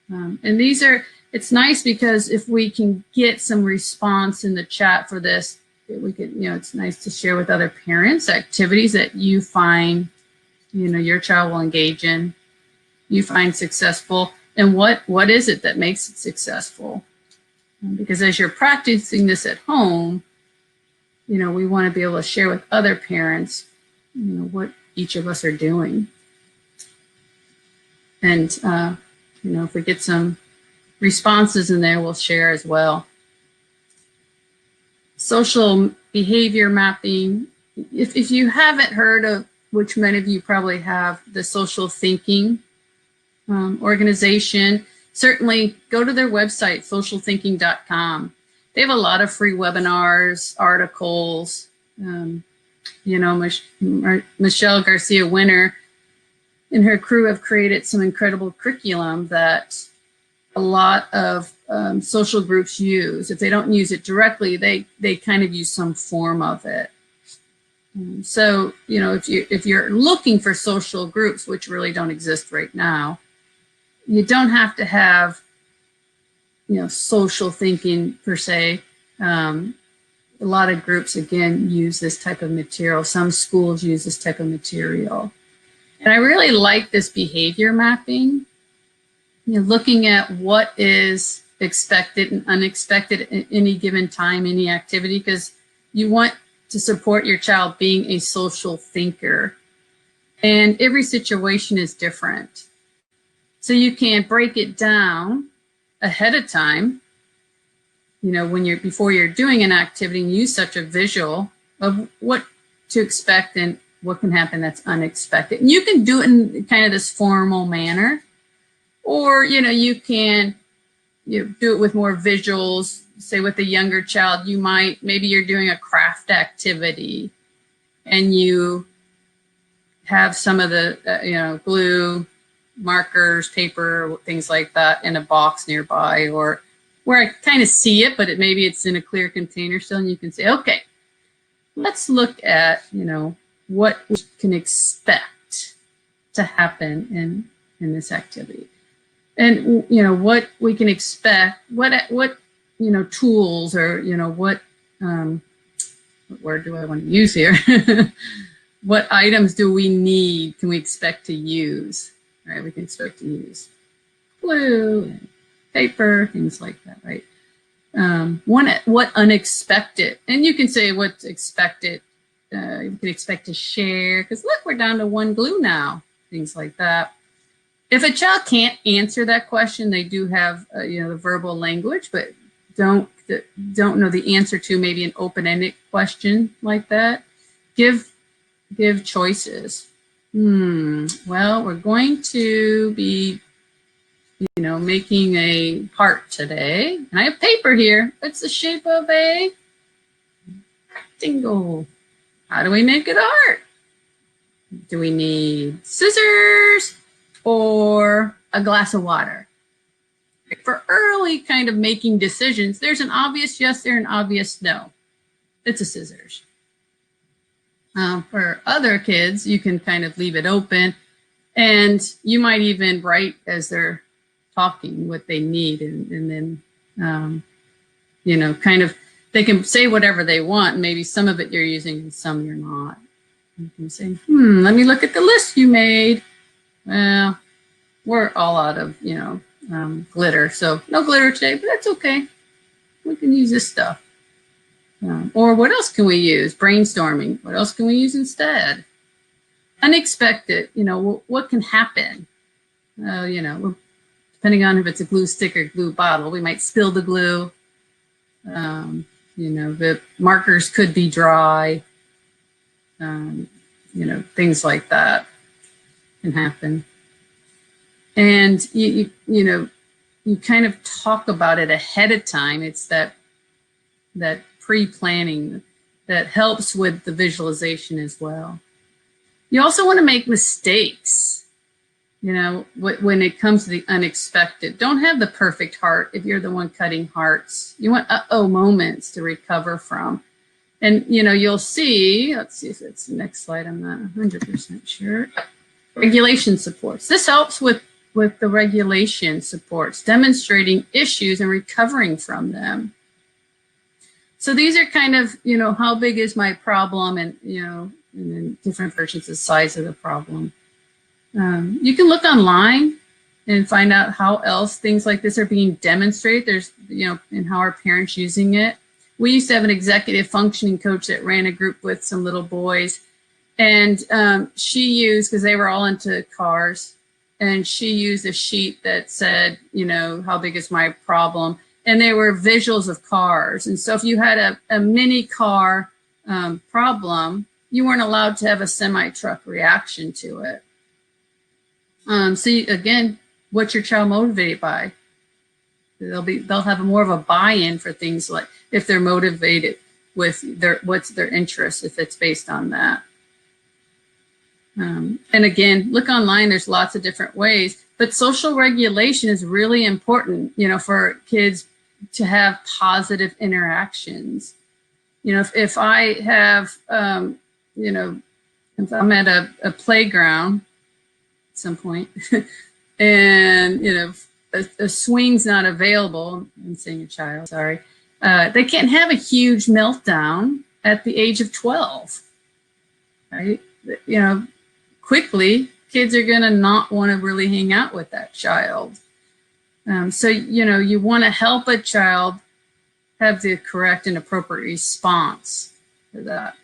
And it's nice because if we can get some response in the chat for this, we could, it's nice to share with other parents activities that you find, your child will engage in, you find successful, and what is it that makes it successful? Because as you're practicing this at home, we want to be able to share with other parents, what each of us are doing. And, if we get some responses in there, we'll share as well. Social behavior mapping. If you haven't heard of, which many of you probably have, the Social Thinking organization, certainly go to their website, socialthinking.com. They have a lot of free webinars, articles. Michelle Garcia Winter and her crew have created some incredible curriculum that a lot of social groups use. If they don't use it directly, they kind of use some form of it. So, if you're looking for social groups, which really don't exist right now, you don't have to have, social thinking per se. a lot of groups, again, use this type of material. Some schools use this type of material. And I really like this behavior mapping, looking at what is expected and unexpected at any given time, any activity, because you want to support your child being a social thinker. And every situation is different. So you can break it down ahead of time, before you're doing an activity, and use such a visual of what to expect and what can happen that's unexpected. And you can do it in kind of this formal manner, or, you can do it with more visuals. Say with a younger child, maybe you're doing a craft activity and you have some of the, glue, markers, paper, things like that in a box nearby, or where I kind of see it, but maybe it's in a clear container still, and you can say, okay, let's look at, what we can expect to happen in this activity. And, what we can expect, what tools, or, what word do I want to use here? What items do we need, can we expect to use, right? We can expect to use glue, and paper, things like that, right? What unexpected, and you can say what's expected, you can expect to share, because look, we're down to one glue now, things like that. If a child can't answer that question, they do have, the verbal language, but don't know the answer to maybe an open-ended question like that. Give choices. Well, we're going to be, making a heart today. And I have paper here. It's the shape of a rectangle. How do we make it a heart? Do we need scissors or a glass of water? For early kind of making decisions, there's an obvious yes there, an obvious no. It's a scissors. For other kids, you can kind of leave it open, and you might even write as they're talking what they need, and then, kind of, they can say whatever they want, and maybe some of it you're using and some you're not. You can say, let me look at the list you made. Well, we're all out of, glitter, so no glitter today, but that's okay. We can use this stuff. Or what else can we use? Brainstorming. What else can we use instead? Unexpected, what can happen? Depending on if it's a glue stick or glue bottle, we might spill the glue. The markers could be dry. Things like that can happen. And you kind of talk about it ahead of time. It's that pre-planning that helps with the visualization as well. You also want to make mistakes, when it comes to the unexpected. Don't have the perfect heart if you're the one cutting hearts. You want uh-oh moments to recover from. And, you'll see, let's see if it's the next slide, I'm not 100% sure. Regulation supports. This helps with the regulation supports, demonstrating issues and recovering from them. So these are kind of, how big is my problem, and, and then different versions of the size of the problem. You can look online and find out how else things like this are being demonstrated. There's, and how are parents using it. We used to have an executive functioning coach that ran a group with some little boys, and she used, because they were all into cars, and she used a sheet that said, how big is my problem? And they were visuals of cars. And so if you had a mini car problem, you weren't allowed to have a semi-truck reaction to it. Again, what's your child motivated by? They'll have more of a buy-in for things like if they're motivated with what's their interest, if it's based on that. And again, look online, there's lots of different ways, but social regulation is really important, for kids to have positive interactions. If I have, if I'm at a playground at some point and, a swing's not available, I'm saying a child, sorry, They can't have a huge meltdown at the age of 12, right? You know, quickly, kids are going to not want to really hang out with that child. So, you know, you want to help a child have the correct and appropriate response to that.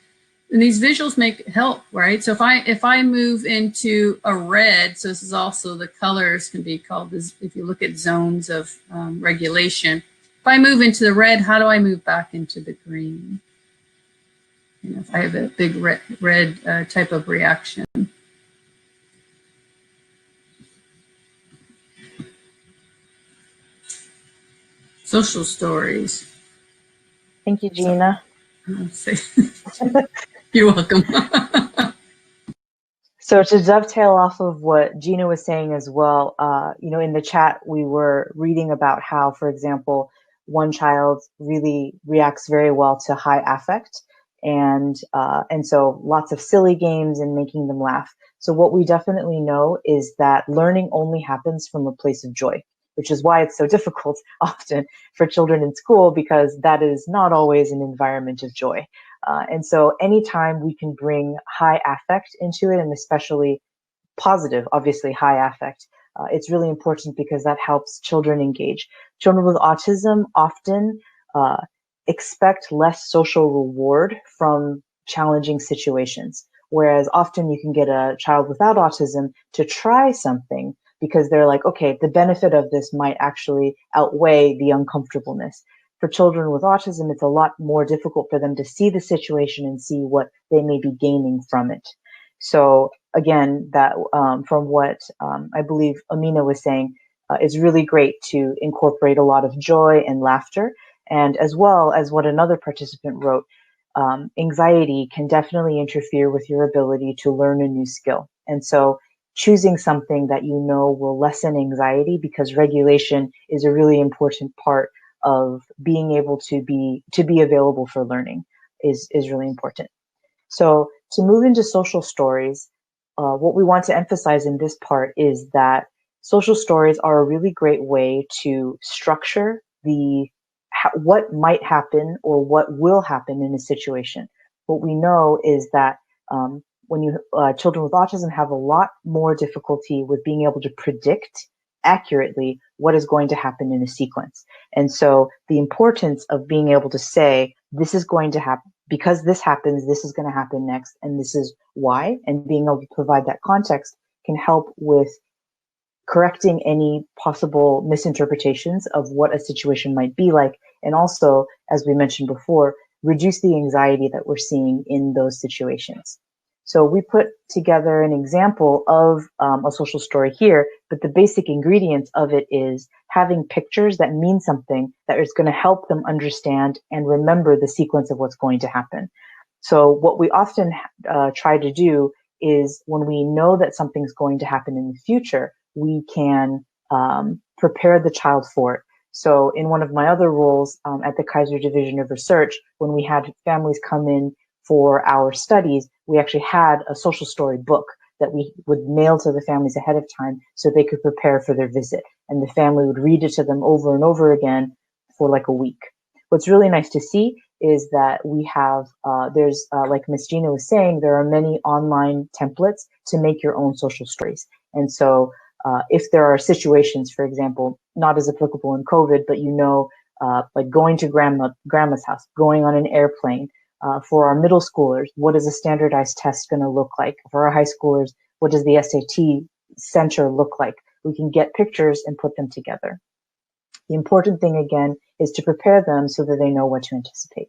And these visuals help, right? So if I move into a red, so this is also the colors can be called, if you look at zones of regulation. If I move into the red, how do I move back into the green? You know, if I have a big red type of reaction. Social stories. Thank you, Gina. You're welcome. So to dovetail off of what Gina was saying as well, you know, in the chat, we were reading about how, for example, one child really reacts very well to high affect, and so lots of silly games and making them laugh. So what we definitely know is that learning only happens from a place of joy, which is why it's so difficult often for children in school, because that is not always an environment of joy. And so anytime we can bring high affect into it, and especially positive, obviously high affect, it's really important because that helps children engage. Children with autism often expect less social reward from challenging situations, whereas often you can get a child without autism to try something because they're like, okay, the benefit of this might actually outweigh the uncomfortableness. For children with autism, it's a lot more difficult for them to see the situation and see what they may be gaining from it. So again, that from what I believe Amina was saying, it's really great to incorporate a lot of joy and laughter. And as well as what another participant wrote, anxiety can definitely interfere with your ability to learn a new skill. And so choosing something that you know will lessen anxiety, because regulation is a really important part of being able to be available for learning, is really important. So to move into social stories, what we want to emphasize in this part is that social stories are a really great way to structure what might happen or what will happen in a situation. What we know is that when children with autism have a lot more difficulty with being able to predict accurately what is going to happen in a sequence. And so the importance of being able to say, this is going to happen, because this happens, this is going to happen next, and this is why, and being able to provide that context can help with correcting any possible misinterpretations of what a situation might be like, and also, as we mentioned before, reduce the anxiety that we're seeing in those situations. So we put together an example of a social story here, but the basic ingredients of it is having pictures that mean something that is going to help them understand and remember the sequence of what's going to happen. So what we often try to do is, when we know that something's going to happen in the future, we can prepare the child for it. So in one of my other roles at the Kaiser Division of Research, when we had families come in for our studies, we actually had a social story book that we would mail to the families ahead of time so they could prepare for their visit. And the family would read it to them over and over again for like a week. What's really nice to see is that we have, like Ms. Gina was saying, there are many online templates to make your own social stories. And so if there are situations, for example, not as applicable in COVID, but like going to grandma's house, going on an airplane, for our middle schoolers, what is a standardized test going to look like? For our high schoolers, what does the SAT center look like? We can get pictures and put them together. The important thing, again, is to prepare them so that they know what to anticipate.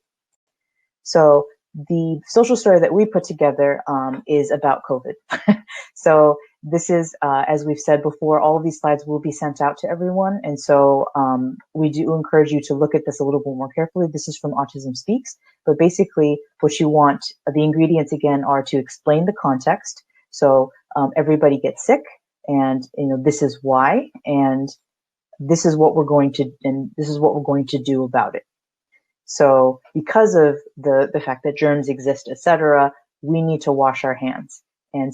So the social story that we put together is about COVID. So this is, as we've said before, all of these slides will be sent out to everyone. And so we do encourage you to look at this a little bit more carefully. This is from Autism Speaks. But basically, what you want, the ingredients, again, are to explain the context. So everybody gets sick, and this is why, and this is what we're going to do about it. So because of the fact that germs exist, etc., we need to wash our hands. And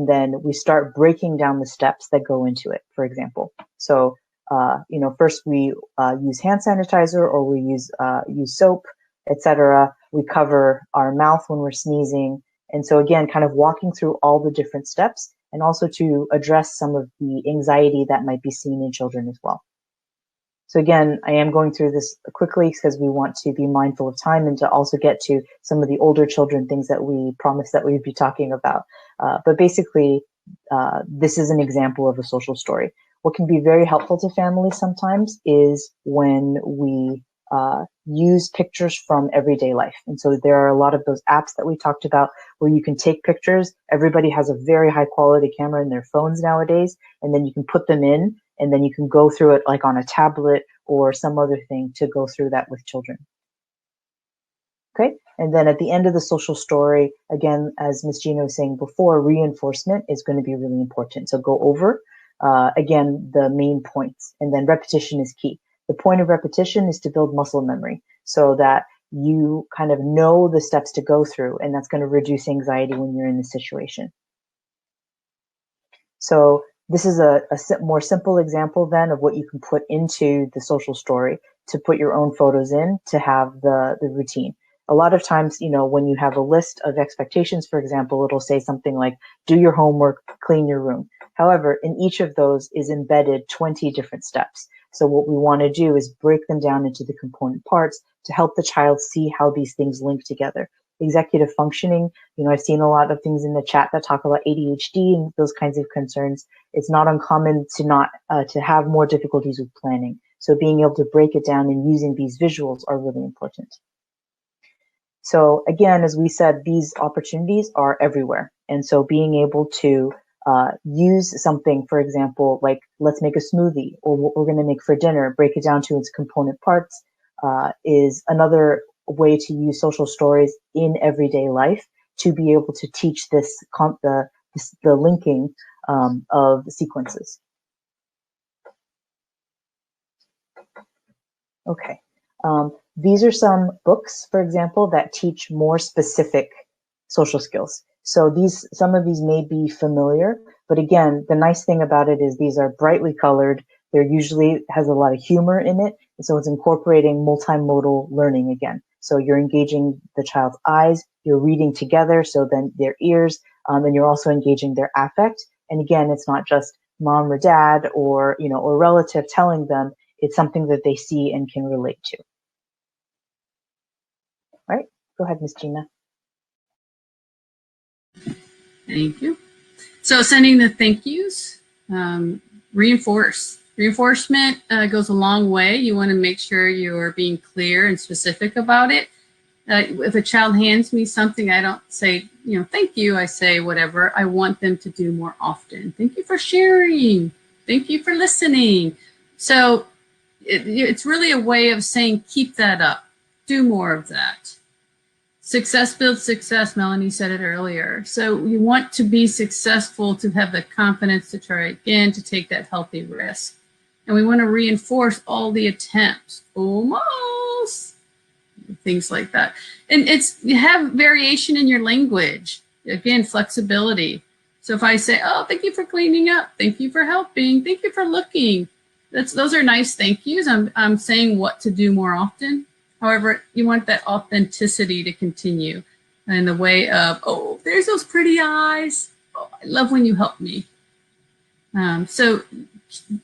then we start breaking down the steps that go into it, for example. So first we use hand sanitizer, or we use soap, etc. We cover our mouth when we're sneezing. And so again, kind of walking through all the different steps, and also to address some of the anxiety that might be seen in children as well. So again, I am going through this quickly because we want to be mindful of time and to also get to some of the older children, things that we promised that we'd be talking about. But basically, this is an example of a social story. What can be very helpful to families sometimes is when we use pictures from everyday life. And so there are a lot of those apps that we talked about where you can take pictures. Everybody has a very high quality camera in their phones nowadays, and then you can put them in, and then you can go through it like on a tablet or some other thing to go through that with children. Okay, and then at the end of the social story, again, as Ms. Gina was saying before, reinforcement is going to be really important. So go over, again, the main points, and then repetition is key. The point of repetition is to build muscle memory so that you kind of know the steps to go through, and that's going to reduce anxiety when you're in the situation. So this is a more simple example then of what you can put into the social story to put your own photos in to have the routine. A lot of times, when you have a list of expectations, for example, it'll say something like, do your homework, clean your room. However, in each of those is embedded 20 different steps. So what we want to do is break them down into the component parts to help the child see how these things link together. Executive functioning, I've seen a lot of things in the chat that talk about ADHD and those kinds of concerns. It's not uncommon to have more difficulties with planning. So being able to break it down and using these visuals are really important. So again, as we said, these opportunities are everywhere. And so being able to use something, for example, like let's make a smoothie, or what we're going to make for dinner, break it down to its component parts, is another way to use social stories in everyday life to be able to teach the linking of the sequences. Okay. These are some books, for example, that teach more specific social skills. So some of these may be familiar, but again, the nice thing about it is these are brightly colored. They're usually has a lot of humor in it. And so it's incorporating multimodal learning again. So you're engaging the child's eyes, you're reading together, so then their ears, and you're also engaging their affect. And again, it's not just mom or dad or, or relative telling them, it's something that they see and can relate to. All right, go ahead, Ms. Gina. Thank you. So sending the thank yous, Reinforcement goes a long way. You want to make sure you're being clear and specific about it. If a child hands me something, I don't say, thank you. I say whatever I want them to do more often. Thank you for sharing. Thank you for listening. So it's really a way of saying, keep that up. Do more of that. Success builds success. Melanie said it earlier. So you want to be successful, to have the confidence to try again, to take that healthy risk. And we want to reinforce all the attempts, almost, things like that. And you have variation in your language. Again, flexibility. So if I say, oh, thank you for cleaning up. Thank you for helping. Thank you for looking. Those are nice thank yous. I'm saying what to do more often. However, you want that authenticity to continue in the way of, oh, there's those pretty eyes. Oh, I love when you help me. So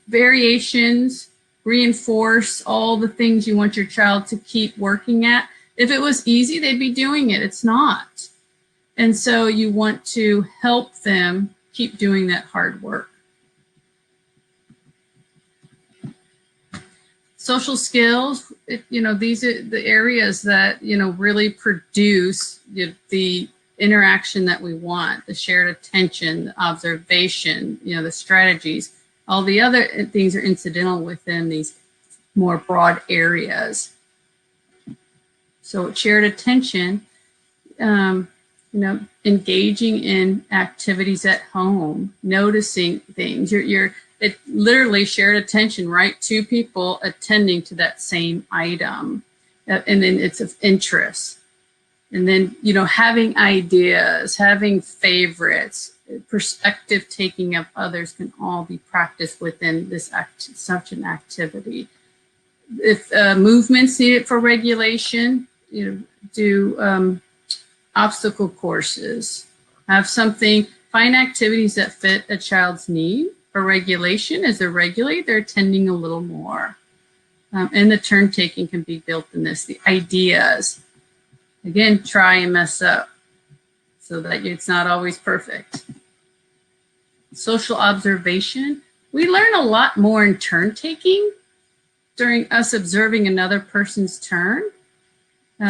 variations, reinforce all the things you want your child to keep working at. If it was easy, they'd be doing it. It's not. And so you want to help them keep doing that hard work. Social skills, these are the areas that, really produce the interaction that we want, the shared attention, the observation, the strategies. All the other things are incidental within these more broad areas. So shared attention, engaging in activities at home, noticing things. It literally shared attention, right? Two people attending to that same item. And then it's of interest. And then, having ideas, having favorites, perspective taking of others can all be practiced within this such an activity. If movements needed for regulation, do obstacle courses. Find activities that fit a child's need for regulation. As they regulate, they're attending a little more. And the turn taking can be built in this. The ideas, again, try and mess up so that it's not always perfect. Social observation. We learn a lot more in turn taking during us observing another person's turn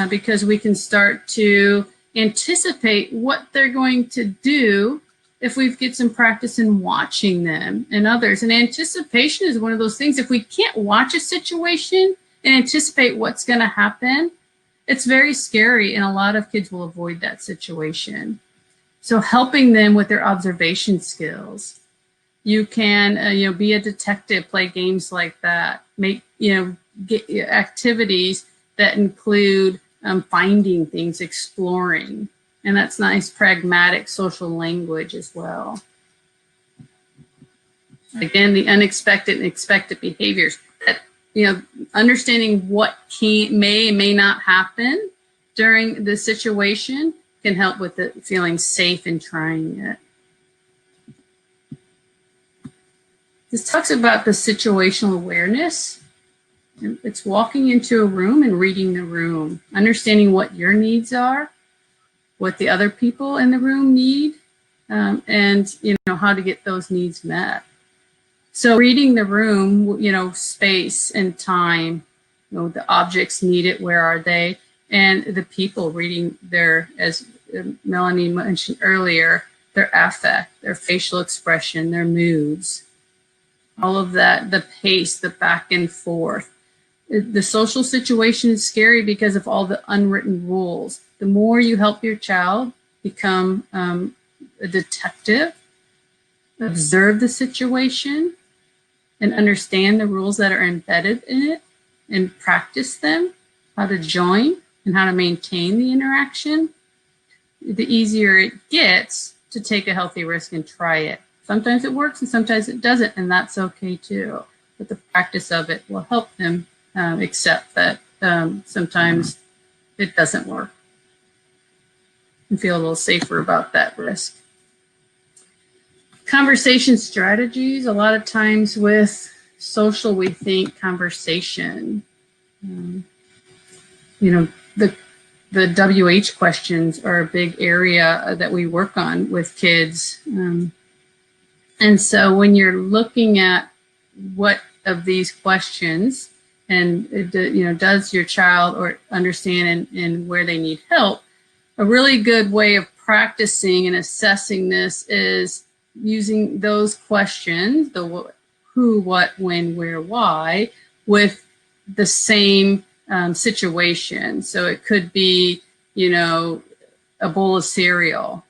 because we can start to anticipate what they're going to do if we get some practice in watching them and others. And anticipation is one of those things. If we can't watch a situation and anticipate what's going to happen, it's very scary, and a lot of kids will avoid that situation. So helping them with their observation skills. You can, be a detective, play games like that, make, get activities that include finding things, exploring. And that's nice, pragmatic social language as well. Again, the unexpected and expected behaviors. Understanding what may not happen during the situation can help with it feeling safe in trying it. This talks about the situational awareness. It's walking into a room and reading the room, understanding what your needs are, what the other people in the room need, and how to get those needs met. So reading the room, space and time, the objects needed, where are they, and the people reading as Melanie mentioned earlier, their affect, their facial expression, their moods, all of that, the pace, the back and forth. The social situation is scary because of all the unwritten rules. The more you help your child become a detective, observe the situation, and understand the rules that are embedded in it, and practice them, how to join and how to maintain the interaction, the easier it gets to take a healthy risk and try it. Sometimes it works and sometimes it doesn't, and that's okay too. But the practice of it will help them accept that sometimes it doesn't work and feel a little safer about that risk. Conversation strategies. A lot of times with social, we think conversation. The WH questions are a big area that we work on with kids. And so when you're looking at what of these questions and, does your child or understand and where they need help, a really good way of practicing and assessing this is using those questions, the who, what, when, where, why, with the same situation. So it could be, a bowl of cereal.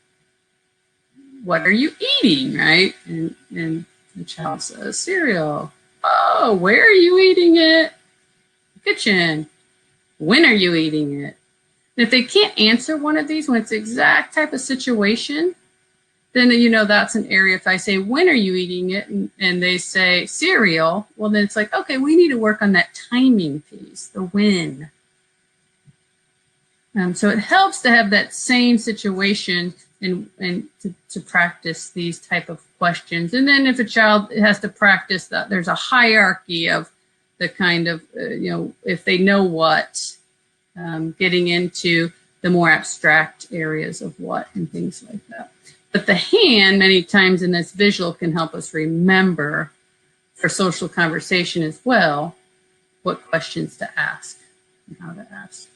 What are you eating, right? And the child says, cereal. Oh, where are you eating it? Kitchen. When are you eating it? And if they can't answer one of these, when it's the exact type of situation, then, that's an area. If I say, when are you eating it? And they say cereal, well, then it's like, okay, we need to work on that timing piece, the when. So it helps to have that same situation and to practice these type of questions. And then if a child has to practice that, there's a hierarchy of the kind of, if they know what, getting into the more abstract areas of what and things like that. But the hand, many times in this visual, can help us remember for social conversation as well, what questions to ask and how to ask.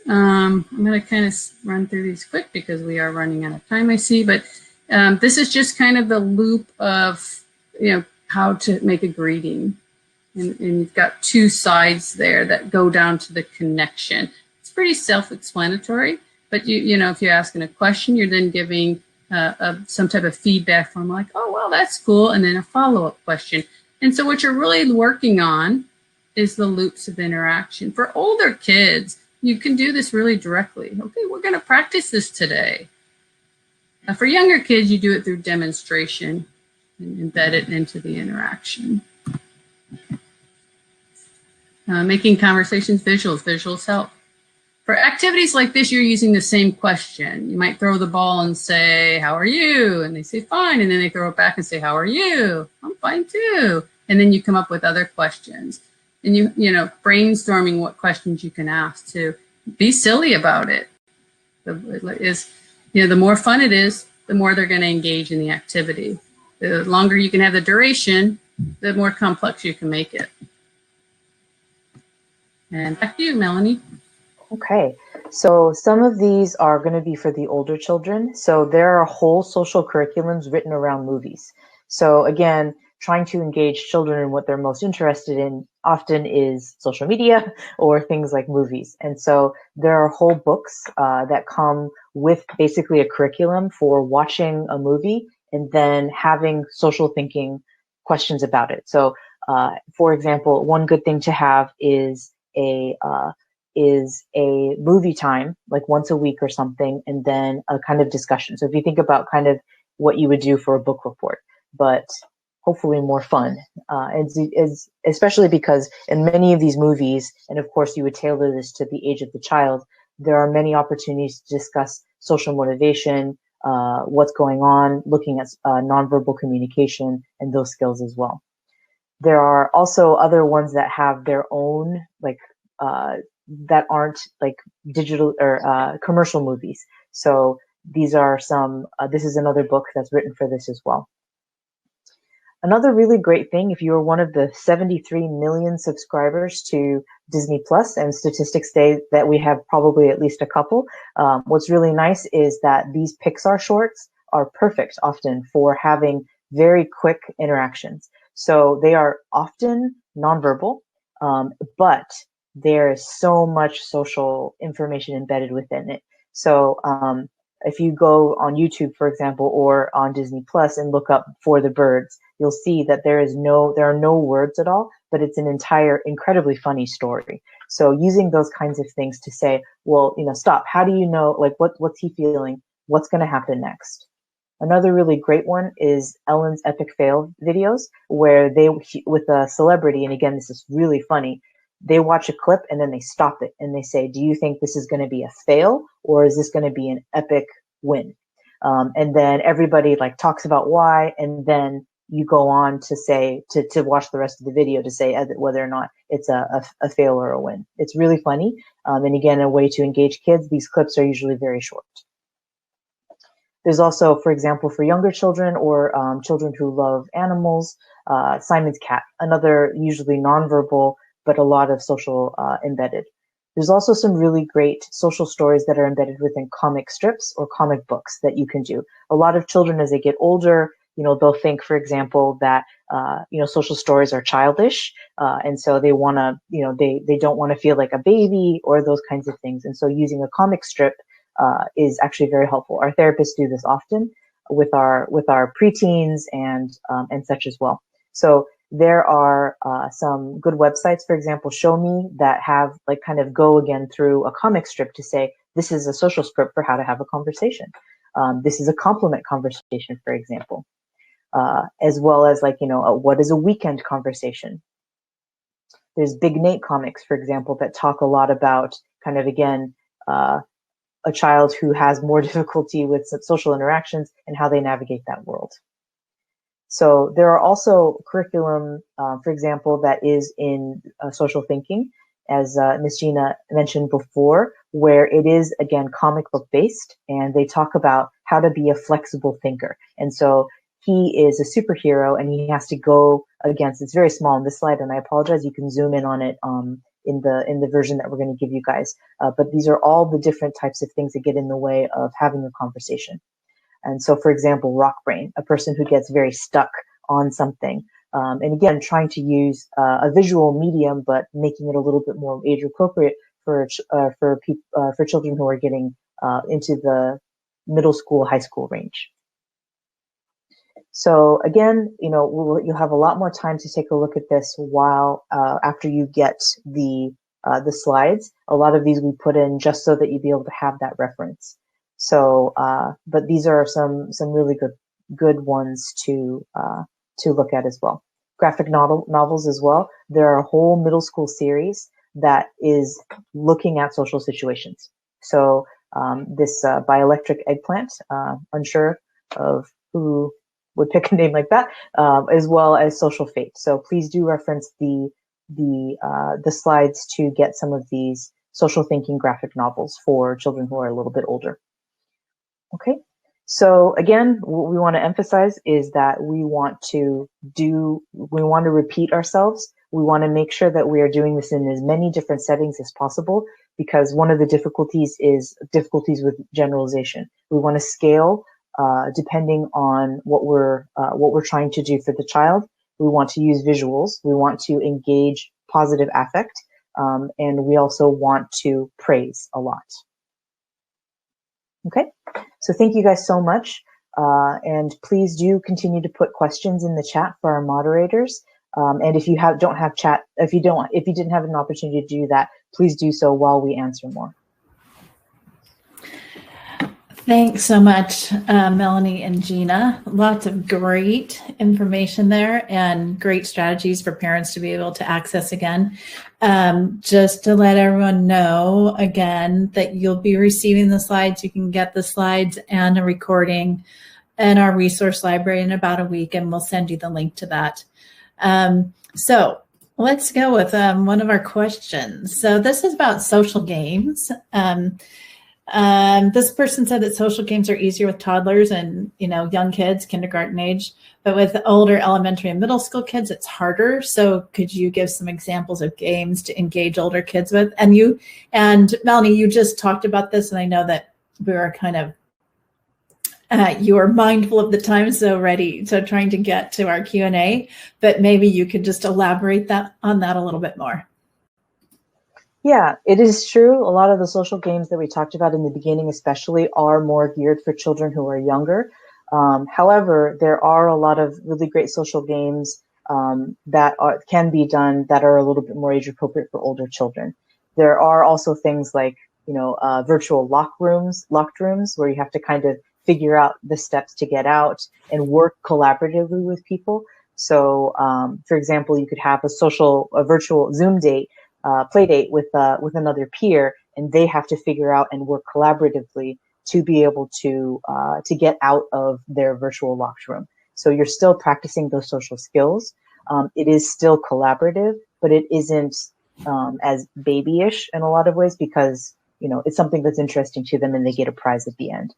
I'm going to kind of run through these quick because we are running out of time, I see. But this is just kind of the loop of, how to make a greeting. And you've got two sides there that go down to the connection. It's pretty self-explanatory. But if you're asking a question, you're then giving some type of feedback from like, oh, well, that's cool, and then a follow-up question. And so what you're really working on is the loops of interaction. For older kids, you can do this really directly. Okay, we're going to practice this today. For younger kids, you do it through demonstration and embed it into the interaction. Making conversations visuals. Visuals help. For activities like this, you're using the same question. You might throw the ball and say, how are you? And they say, fine. And then they throw it back and say, how are you? I'm fine too. And then you come up with other questions. And you know, brainstorming what questions you can ask to be silly about it. The more fun it is, the more they're going to engage in the activity. The longer you can have the duration, the more complex you can make it. And back to you, Melanie. Okay, so some of these are going to be for the older children. So there are whole social curriculums written around movies. So again, trying to engage children in what they're most interested in often is social media or things like movies. And so there are whole books that come with basically a curriculum for watching a movie and then having social thinking questions about it. So for example, one good thing to have is a movie time, like once a week or something, and then a kind of discussion. So if you think about kind of what you would do for a book report, but hopefully more fun, especially because in many of these movies, and of course you would tailor this to the age of the child, there are many opportunities to discuss social motivation, what's going on, looking at nonverbal communication and those skills as well. There are also other ones that have their own, like, that aren't like digital or commercial movies. So these are some, this is another book that's written for this as well. Another really great thing, if you are one of the 73 million subscribers to Disney Plus, and statistics say that we have probably at least a couple, what's really nice is that these Pixar shorts are perfect often for having very quick interactions. So they are often nonverbal, but there is so much social information embedded within it. So if you go on YouTube, for example, or on Disney Plus and look up For the Birds, you'll see that there are no words at all, but it's an entire incredibly funny story. So using those kinds of things to say, well, you know, stop. How do you know, like, what's he feeling? What's going to happen next? Another really great one is Ellen's Epic Fail videos, where they, with a celebrity, and again, this is really funny, they watch a clip and then they stop it and they say, do you think this is going to be a fail or is this going to be an epic win? And then everybody like talks about why, and then you go on to say, to watch the rest of the video to say whether or not it's a fail or a win. It's really funny. And again, a way to engage kids. These clips are usually very short. There's also, for example, for younger children or children who love animals, Simon's Cat, another usually nonverbal, but a lot of social embedded. There's also some really great social stories that are embedded within comic strips or comic books that you can do. A lot of children, as they get older, you know, they'll think, for example, that, you know, social stories are childish. And so they want to, you know, they don't want to feel like a baby or those kinds of things. And so using a comic strip is actually very helpful. Our therapists do this often with our preteens and such as well. So there are some good websites, for example, Show Me, that have like kind of go again through a comic strip to say, this is a social script for how to have a conversation. This is a compliment conversation, for example, as well as like, you know, what is a weekend conversation? There's Big Nate comics, for example, that talk a lot about kind of, again, a child who has more difficulty with social interactions and how they navigate that world. So there are also curriculum, for example, that is in social thinking, as Ms. Gina mentioned before, where it is, again, comic book based, and they talk about how to be a flexible thinker. And so he is a superhero and he has to go against, it's very small on this slide, and I apologize, you can zoom in on it in the version that we're going to give you guys. But these are all the different types of things that get in the way of having a conversation. And so, for example, rock brain, a person who gets very stuck on something. And again, trying to use a visual medium, but making it a little bit more age appropriate for children who are getting into the middle school, high school range. So again, you know, you'll have a lot more time to take a look at this while after you get the slides. A lot of these we put in just so that you'd be able to have that reference. So, but these are some really good ones to look at as well. Graphic novels as well. There are a whole middle school series that is looking at social situations. So this Bioelectric Eggplant, unsure of who would pick a name like that, as well as Social Fate. So please do reference the slides to get some of these social thinking graphic novels for children who are a little bit older. Okay. So again, what we want to emphasize is that we want to repeat ourselves. We want to make sure that we are doing this in as many different settings as possible, because one of the difficulties is difficulties with generalization. We want to scale depending on what we're trying to do for the child. We want to use visuals. We want to engage positive affect, and we also want to praise a lot. Okay, so thank you guys so much, and please do continue to put questions in the chat for our moderators. And if you didn't have an opportunity to do that, please do so while we answer more. Thanks so much, Melanie and Gina. Lots of great information there and great strategies for parents to be able to access again. Just to let everyone know again that you'll be receiving the slides. You can get the slides and a recording in our resource library in about a week, and we'll send you the link to that. So let's go with one of our questions. So this is about social games. This person said that social games are easier with toddlers and, young kids, kindergarten age, but with older elementary and middle school kids, it's harder. So could you give some examples of games to engage older kids with? And Melanie, you just talked about this, and I know that we were kind of, you are mindful of the time, so trying to get to our Q&A, but maybe you could just elaborate on that a little bit more. Yeah, it is true. A lot of the social games that we talked about in the beginning especially are more geared for children who are younger. However, there are a lot of really great social games that can be done that are a little bit more age appropriate for older children. There are also things like, virtual locked rooms where you have to kind of figure out the steps to get out and work collaboratively with people. So, for example, you could have a virtual Zoom date, play date with another peer, and they have to figure out and work collaboratively to be able to get out of their virtual locked room. So you're still practicing those social skills. It is still collaborative, but it isn't as babyish in a lot of ways, because it's something that's interesting to them and they get a prize at the end.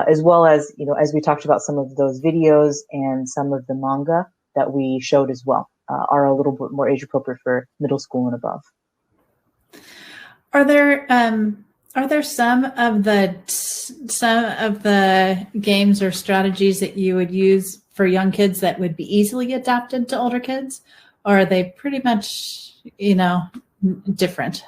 As well as, as we talked about, some of those videos and some of the manga that we showed as well are a little bit more age appropriate for middle school and above. Are there some of the games or strategies that you would use for young kids that would be easily adapted to older kids, or are they pretty much, different?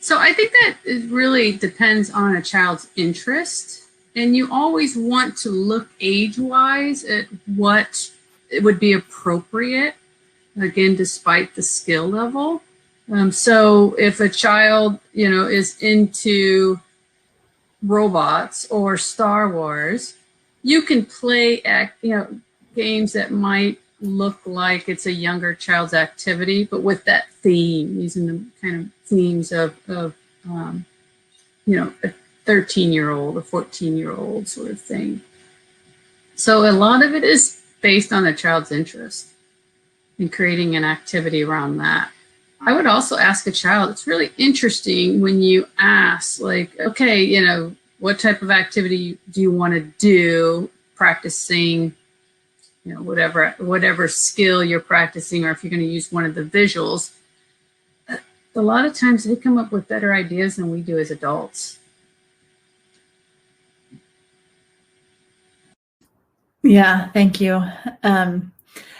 So I think that it really depends on a child's interest, and you always want to look age-wise at what it would be appropriate, again, despite the skill level. So if a child, is into robots or Star Wars, you can play, games that might look like it's a younger child's activity, but with that theme, using the kind of themes of a 13-year-old, a 14-year-old sort of thing. So a lot of it is based on the child's interest in creating an activity around that. I would also ask a child, it's really interesting when you ask, like, okay, what type of activity do you want to do, practicing, whatever skill you're practicing, or if you're going to use one of the visuals. A lot of times they come up with better ideas than we do as adults. Yeah, thank you.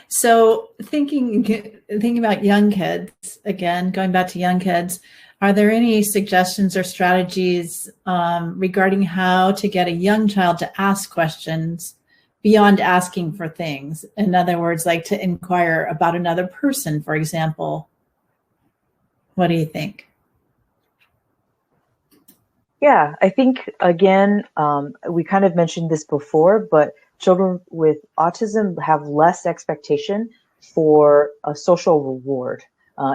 So thinking about young kids, again, going back to young kids, are there any suggestions or strategies regarding how to get a young child to ask questions beyond asking for things? In other words, like to inquire about another person, for example. What do you think? Yeah, I think, again, we kind of mentioned this before, but children with autism have less expectation for a social reward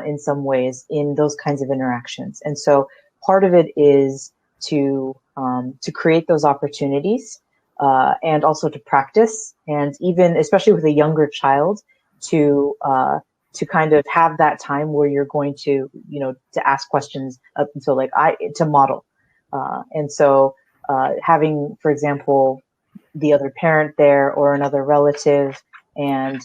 in some ways in those kinds of interactions. And so part of it is to create those opportunities and also to practice, and even especially with a younger child, to kind of have that time where you're going to, to ask questions up until to model. And so having, for example, the other parent there or another relative, and,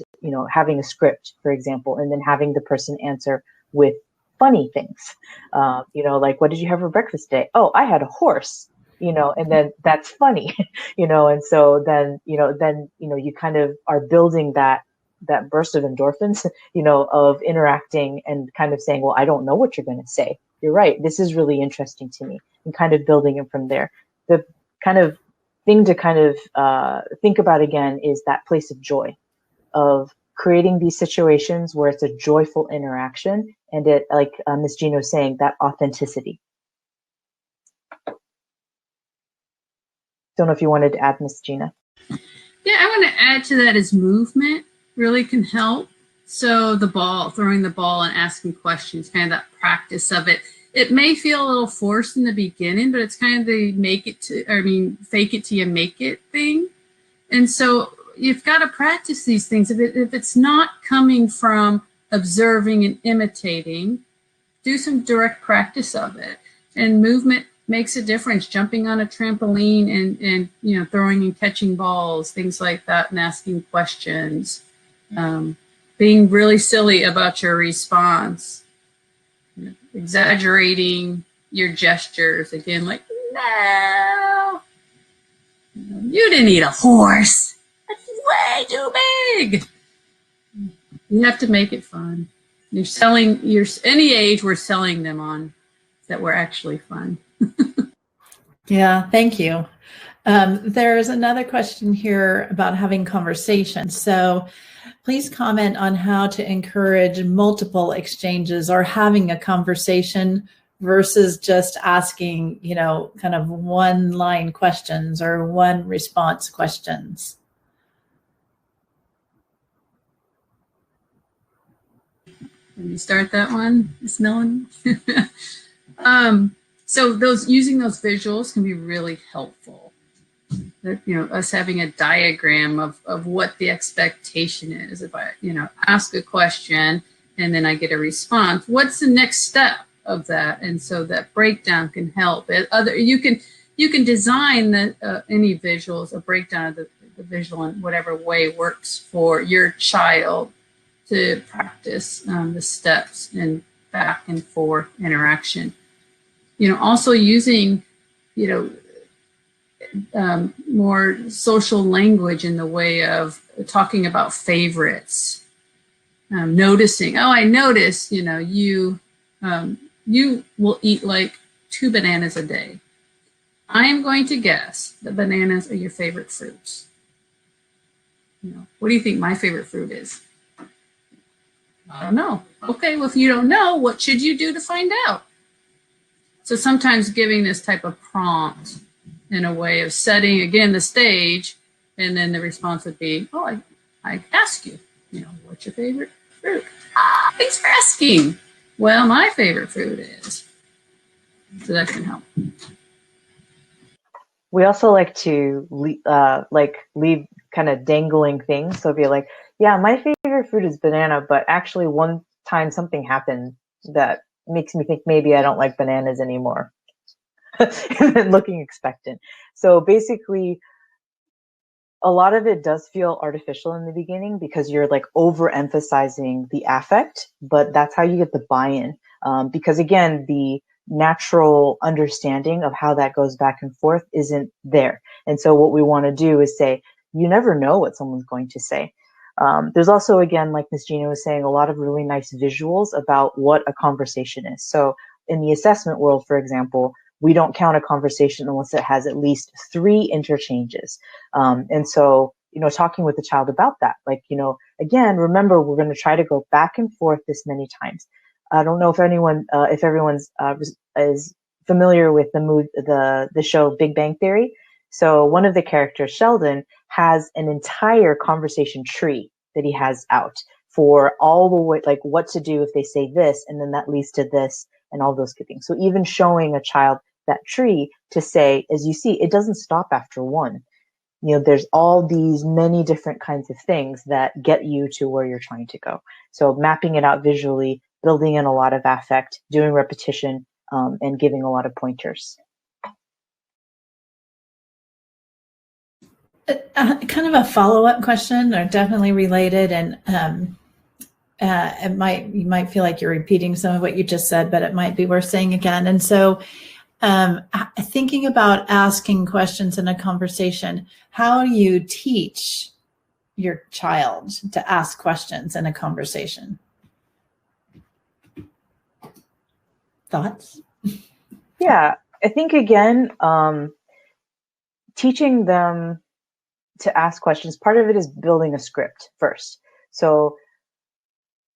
having a script, for example, and then having the person answer with funny things, like, what did you have for breakfast today? Oh, I had a horse, and then that's funny, and so then, you kind of are building that burst of endorphins, of interacting and kind of saying, well, I don't know what you're going to say. You're right. This is really interesting to me, and kind of building it from there. The kind of thing to kind of think about again is that place of joy, of creating these situations where it's a joyful interaction, and it, like Ms. Gina was saying, that authenticity. Don't know if you wanted to add, Ms. Gina. Yeah, I want to add to that is movement really can help. So throwing the ball and asking questions, kind of that practice of it. It may feel a little forced in the beginning, but it's kind of the fake it till you make it thing. And so you've got to practice these things. If it's not coming from observing and imitating, do some direct practice of it. And movement makes a difference. Jumping on a trampoline and throwing and catching balls, things like that, and asking questions. Being really silly about your response. Exaggerating your gestures. Again, like, no, you didn't eat a horse. That's way too big. You have to make it fun. Any age we're selling them on that we're actually fun. Yeah, thank you. There's another question here about having conversations. So please comment on how to encourage multiple exchanges or having a conversation versus just asking, kind of one-line questions or one response questions. Let me start that one, Ms. Melanie. So using those visuals can be really helpful. Us having a diagram of what the expectation is. If I, ask a question and then I get a response, what's the next step of that? And so that breakdown can help. You can design any visuals, a breakdown of the visual in whatever way works for your child to practice the steps and back and forth interaction. Also using, more social language in the way of talking about favorites, noticing. Oh, I noticed, you will eat like 2 bananas a day. I am going to guess that bananas are your favorite fruits. What do you think my favorite fruit is? I don't know. Okay, well, if you don't know, what should you do to find out? So sometimes giving this type of prompt in a way of setting, again, the stage, and then the response would be, oh, I ask you, what's your favorite fruit? Thanks for asking. Well, my favorite fruit is. So that can help. We also like to leave kind of dangling things. So be like, yeah, my favorite fruit is banana, but actually one time something happened that makes me think maybe I don't like bananas anymore. And then looking expectant. So basically, a lot of it does feel artificial in the beginning because you're like overemphasizing the affect, but that's how you get the buy-in. Because again, the natural understanding of how that goes back and forth isn't there. And so what we want to do is say, you never know what someone's going to say. There's also, again, like Ms. Gina was saying, a lot of really nice visuals about what a conversation is. So in the assessment world, for example, we don't count a conversation unless it has at least 3 interchanges. And so, talking with the child about that, like, again, remember, we're going to try to go back and forth this many times. I don't know if everyone's is familiar with the show Big Bang Theory. So one of the characters, Sheldon, has an entire conversation tree that he has out for all the way, like what to do if they say this, and then that leads to this, and all those good things. So even showing a child that tree to say, as you see, it doesn't stop after one. There's all these many different kinds of things that get you to where you're trying to go. So mapping it out visually, building in a lot of affect, doing repetition, and giving a lot of pointers. Kind of a follow-up question, or definitely related, and you might feel like you're repeating some of what you just said, but it might be worth saying again. And so thinking about asking questions in a conversation, how do you teach your child to ask questions in a conversation? Thoughts? Yeah, I think again, teaching them to ask questions, part of it is building a script first. So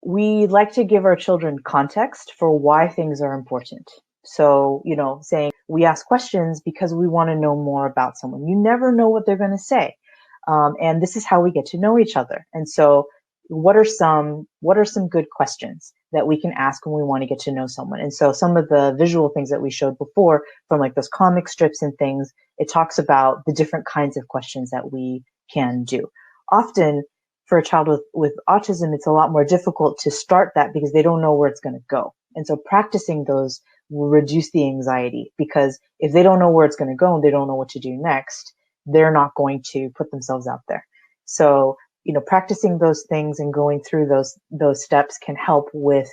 we like to give our children context for why things are important. So, saying we ask questions because we want to know more about someone. You never know what they're going to say. And this is how we get to know each other. And so what are some good questions that we can ask when we want to get to know someone? And so some of the visual things that we showed before, from like those comic strips and things, it talks about the different kinds of questions that we can do. Often for a child with autism, it's a lot more difficult to start that because they don't know where it's going to go. And so practicing those will reduce the anxiety, because if they don't know where it's going to go and they don't know what to do next, they're not going to put themselves out there. So, practicing those things and going through those steps can help with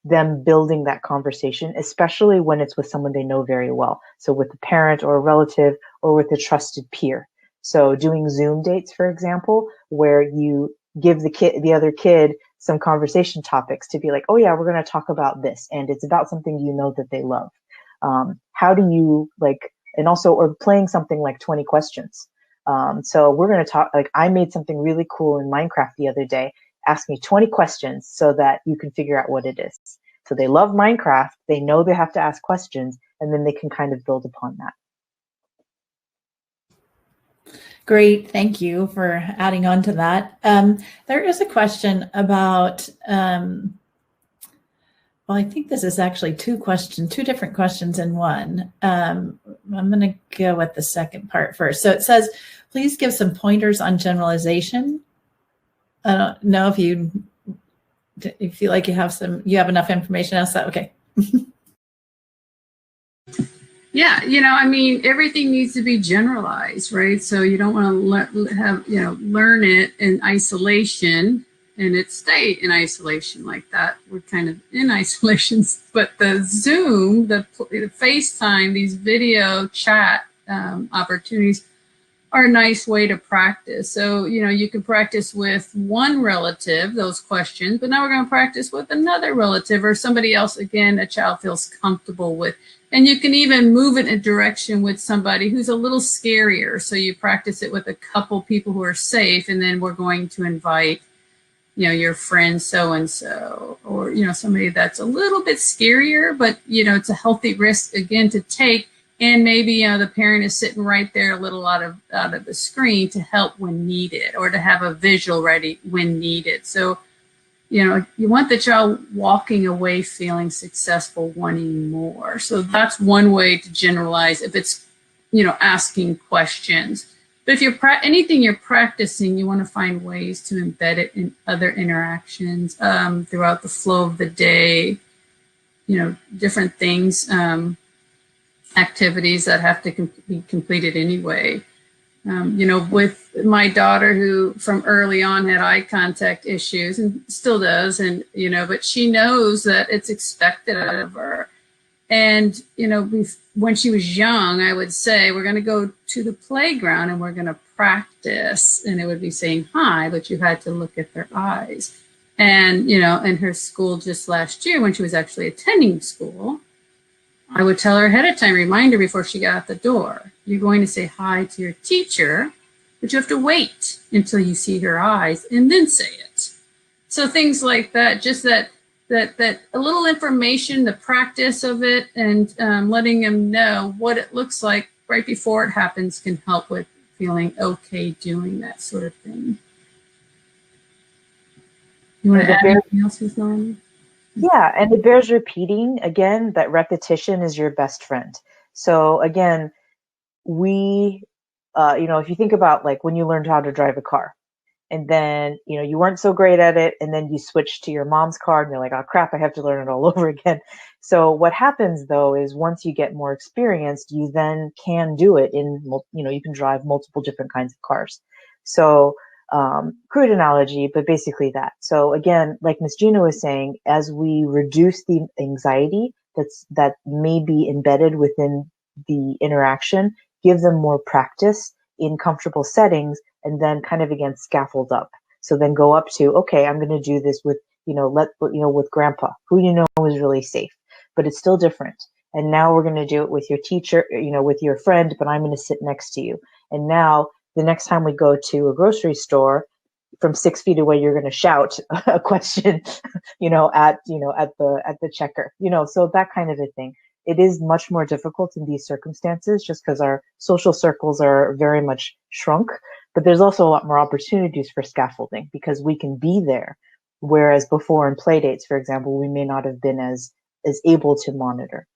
them building that conversation, especially when it's with someone they know very well. So with a parent or a relative or with a trusted peer. So doing Zoom dates, for example, where you give the other kid some conversation topics to be like, oh yeah, we're going to talk about this, and it's about something that they love. How do you or playing something like 20 questions. So we're going to talk, I made something really cool in Minecraft the other day. Ask me 20 questions so that you can figure out what it is. So they love Minecraft, they know they have to ask questions, and then they can kind of build upon that. Great, thank you for adding on to that. There is a question about, well, I think this is actually two different questions in one. I'm going to go with the second part first. So it says, please give some pointers on generalization. I don't know if you feel like you have enough information else. That okay. Yeah, everything needs to be generalized, right? So you don't want to learn it in isolation and it stay in isolation like that. We're kind of in isolation, but the Zoom, the FaceTime, these video chat opportunities are a nice way to practice. So, you can practice with one relative, those questions, but now we're going to practice with another relative or somebody else, again, a child feels comfortable with. And you can even move it in a direction with somebody who's a little scarier. So you practice it with a couple people who are safe, and then we're going to invite, your friend so-and-so, or, somebody that's a little bit scarier, but, it's a healthy risk, again, to take. And maybe, the parent is sitting right there a little out of the screen to help when needed, or to have a visual ready when needed. So, you want the child walking away feeling successful, wanting more. So that's one way to generalize if it's, asking questions. But if anything you're practicing, you want to find ways to embed it in other interactions throughout the flow of the day, different things, activities that have to be completed anyway. With my daughter, who from early on had eye contact issues and still does, and, but she knows that it's expected out of her. And, when she was young, I would say, we're going to go to the playground and we're going to practice. And it would be saying hi, but you had to look at their eyes. And, in her school just last year, when she was actually attending school, I would tell her ahead of time, remind her before she got out the door, you're going to say hi to your teacher, but you have to wait until you see her eyes and then say it. So things like that, just that that a little information, the practice of it, and letting them know what it looks like right before it happens can help with feeling okay doing that sort of thing. You want to add anything else, Ms. Melanie? Yeah, and it bears repeating again that repetition is your best friend. So again, we, if you think about like when you learned how to drive a car, and then, you weren't so great at it, and then you switched to your mom's car, and you're like, oh crap, I have to learn it all over again. So what happens though is once you get more experienced, you then can do it in, you can drive multiple different kinds of cars. So crude analogy, but basically that. So again, like Miss Gina was saying, as we reduce the anxiety that may be embedded within the interaction, give them more practice in comfortable settings, and then kind of again scaffold up. So then go up to, okay, I'm going to do this with, with grandpa, who is really safe, but it's still different. And now we're going to do it with your teacher, with your friend, but I'm going to sit next to you. And now the next time we go to a grocery store, from 6 feet away, you're going to shout a question, at the checker, so that kind of a thing. It is much more difficult in these circumstances just because our social circles are very much shrunk, but there's also a lot more opportunities for scaffolding because we can be there. Whereas before in play dates, for example, we may not have been as able to monitor.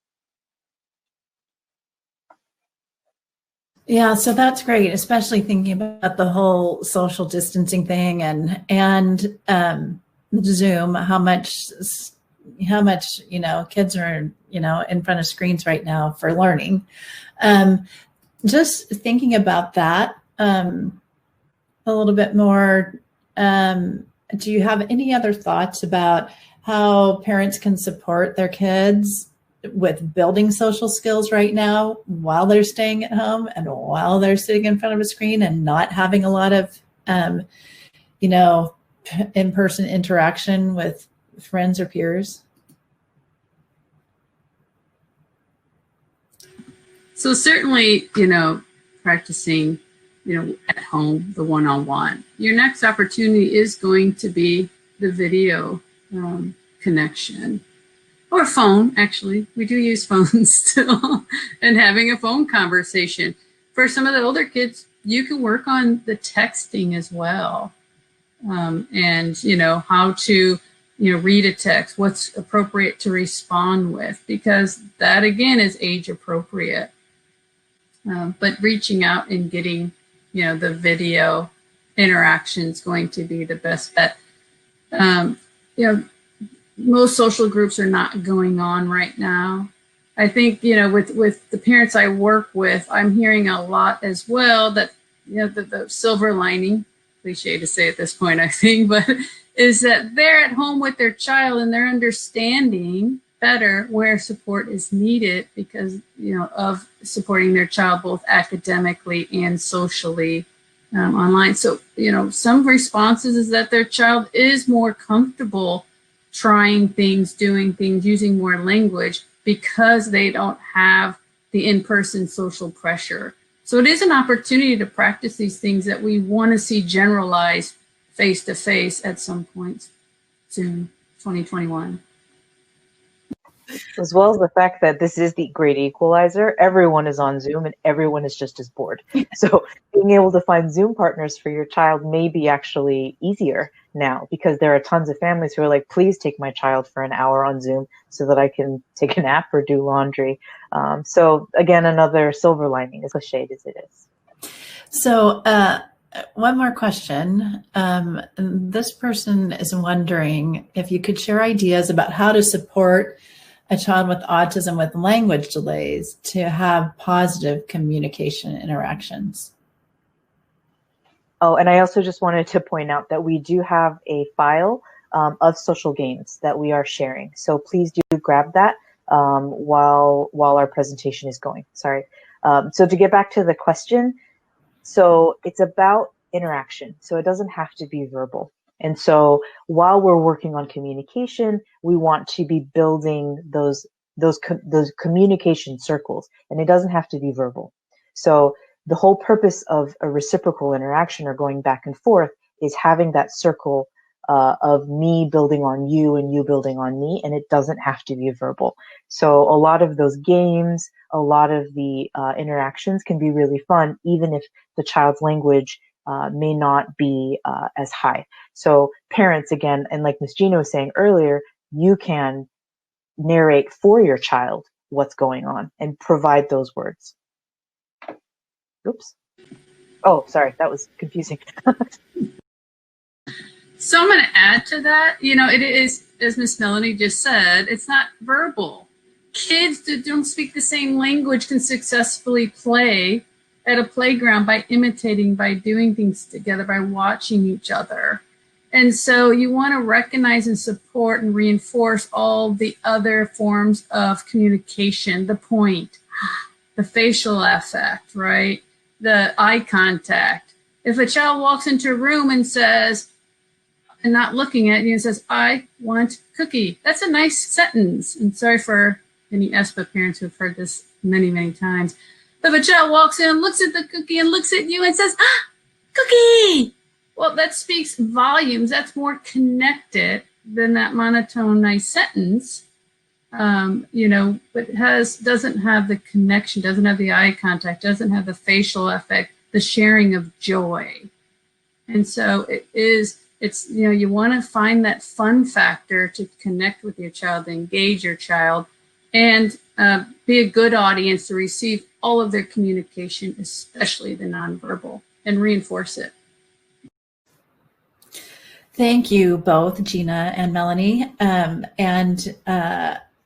Yeah, so that's great, especially thinking about the whole social distancing thing and Zoom, how much kids are in front of screens right now for learning. Just thinking about that a little bit more. Do you have any other thoughts about how parents can support their kids with building social skills right now while they're staying at home and while they're sitting in front of a screen and not having a lot of, in-person interaction with friends or peers? So certainly, practicing, at home, the one-on-one. Your next opportunity is going to be the video connection. Or phone, actually. We do use phones still. And having a phone conversation. For some of the older kids, you can work on the texting as well. And, how to, read a text, what's appropriate to respond with, because that, again, is age appropriate. But reaching out and getting, the video interaction is going to be the best bet. Most social groups are not going on right now. I think, with the parents I work with, I'm hearing a lot as well that, the silver lining, cliche to say at this point, I think, but is that they're at home with their child and they're understanding better where support is needed because, of supporting their child both academically and socially online. So, some responses is that their child is more comfortable trying things, doing things, using more language because they don't have the in-person social pressure. So it is an opportunity to practice these things that we want to see generalized face-to-face at some point soon, 2021. As well as the fact that this is the great equalizer. Everyone is on Zoom and everyone is just as bored. So being able to find Zoom partners for your child may be actually easier now because there are tons of families who are like, please take my child for an hour on Zoom so that I can take a nap or do laundry. So again, another silver lining, as cliched as it is. So one more question. This person is wondering if you could share ideas about how to support a child with autism with language delays to have positive communication interactions. Oh, and I also just wanted to point out that we do have a file of social games that we are sharing. So please do grab that while our presentation is going. Sorry. So to get back to the question, so it's about interaction. So it doesn't have to be verbal. And so while we're working on communication, we want to be building those communication circles, and it doesn't have to be verbal. So the whole purpose of a reciprocal interaction or going back and forth is having that circle of me building on you and you building on me, and it doesn't have to be verbal. So a lot of those games, a lot of the interactions can be really fun, even if the child's language may not be as high. So parents, again, and like Ms. Gina was saying earlier, you can narrate for your child what's going on and provide those words. Oops. Oh, sorry, that was confusing. So I'm going to add to that. It is, as Miss Melanie just said, it's not verbal. Kids that don't speak the same language can successfully play at a playground by imitating, by doing things together, by watching each other. And so you want to recognize and support and reinforce all the other forms of communication, the point, the facial affect, right? The eye contact. If a child walks into a room and says, and not looking at you and says, I want cookie. That's a nice sentence. And sorry for any ESPA parents who have heard this many, many times. But if a child walks in, looks at the cookie and looks at you and says, cookie. Well, that speaks volumes. That's more connected than that monotone nice sentence. But doesn't have the connection, doesn't have the eye contact, doesn't have the facial affect, the sharing of joy. And so you want to find that fun factor to connect with your child, engage your child, and be a good audience to receive all of their communication, especially the nonverbal, and reinforce it. Thank you both, Gina and Melanie. And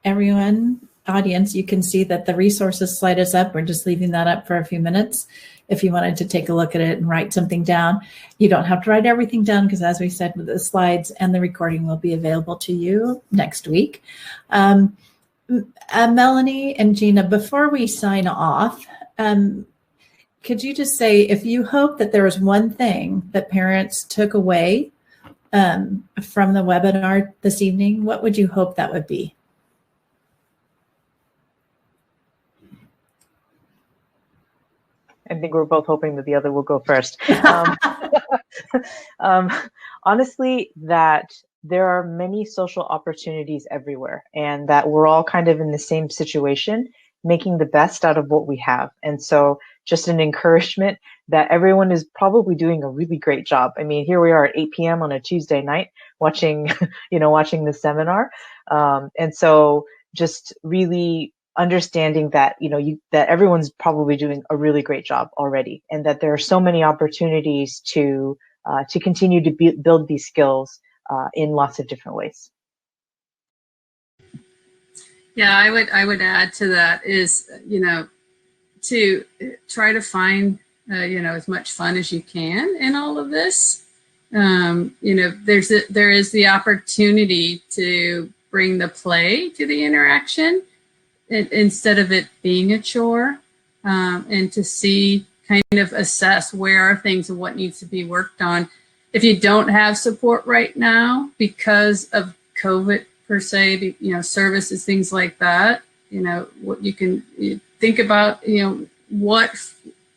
everyone, audience, you can see that the resources slide is up. We're just leaving that up for a few minutes. If you wanted to take a look at it and write something down, you don't have to write everything down because, as we said, with the slides and the recording will be available to you next week. Melanie and Gina, before we sign off, could you just say if you hope that there was one thing that parents took away from the webinar this evening, what would you hope that would be? I think we're both hoping that the other will go first. Honestly, that there are many social opportunities everywhere and that we're all kind of in the same situation, making the best out of what we have. And so just an encouragement that everyone is probably doing a really great job. I mean, here we are at 8 p.m. on a Tuesday night watching the seminar. And so just really understanding that, that everyone's probably doing a really great job already, and that there are so many opportunities to continue to build these skills in lots of different ways. Yeah, I would add to that is, to try to find, as much fun as you can in all of this. There is the opportunity to bring the play to the interaction instead of it being a chore, and to see, kind of assess where are things and what needs to be worked on. If you don't have support right now because of COVID per se, services, things like that, what you can think about, what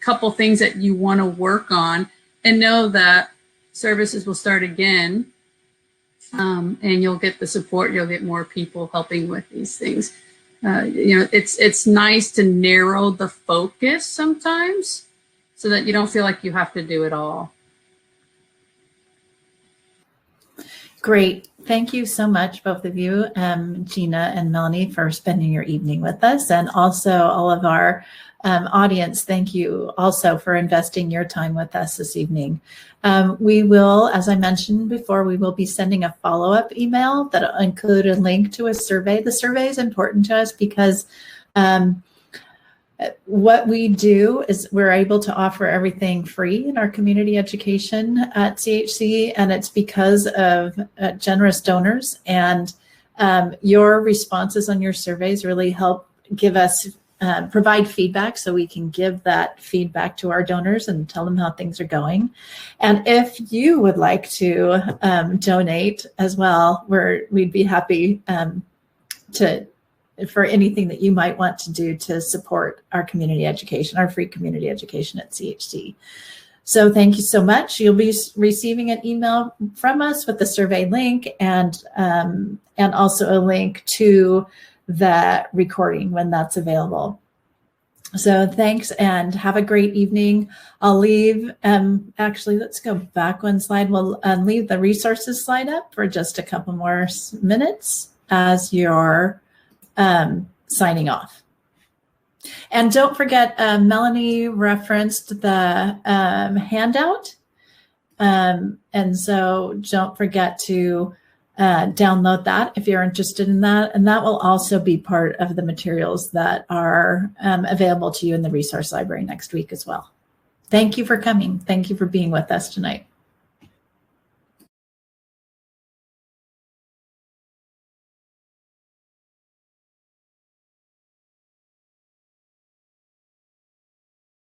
couple things that you want to work on, and know that services will start again, and you'll get the support, you'll get more people helping with these things. It's nice to narrow the focus sometimes so that you don't feel like you have to do it all. Great. Thank you so much, both of you, Gina and Melanie, for spending your evening with us. And also all of our audience, thank you also for investing your time with us this evening. We will, as I mentioned before, we will be sending a follow-up email that will include a link to a survey. The survey is important to us because what we do is we're able to offer everything free in our community education at CHC, and it's because of generous donors, and your responses on your surveys really help give us provide feedback so we can give that feedback to our donors and tell them how things are going. And if you would like to donate as well, we'd be happy for anything that you might want to do to support our community education, our free community education at CHC. So thank you so much. You'll be receiving an email from us with the survey link and also a link to the recording when that's available. So thanks and have a great evening. I'll leave, actually, let's go back one slide. We'll leave the resources slide up for just a couple more minutes as you're signing off. And don't forget, Melanie referenced the handout. And so don't forget to download that if you're interested in that. And that will also be part of the materials that are available to you in the resource library next week as well. Thank you for coming. Thank you for being with us tonight.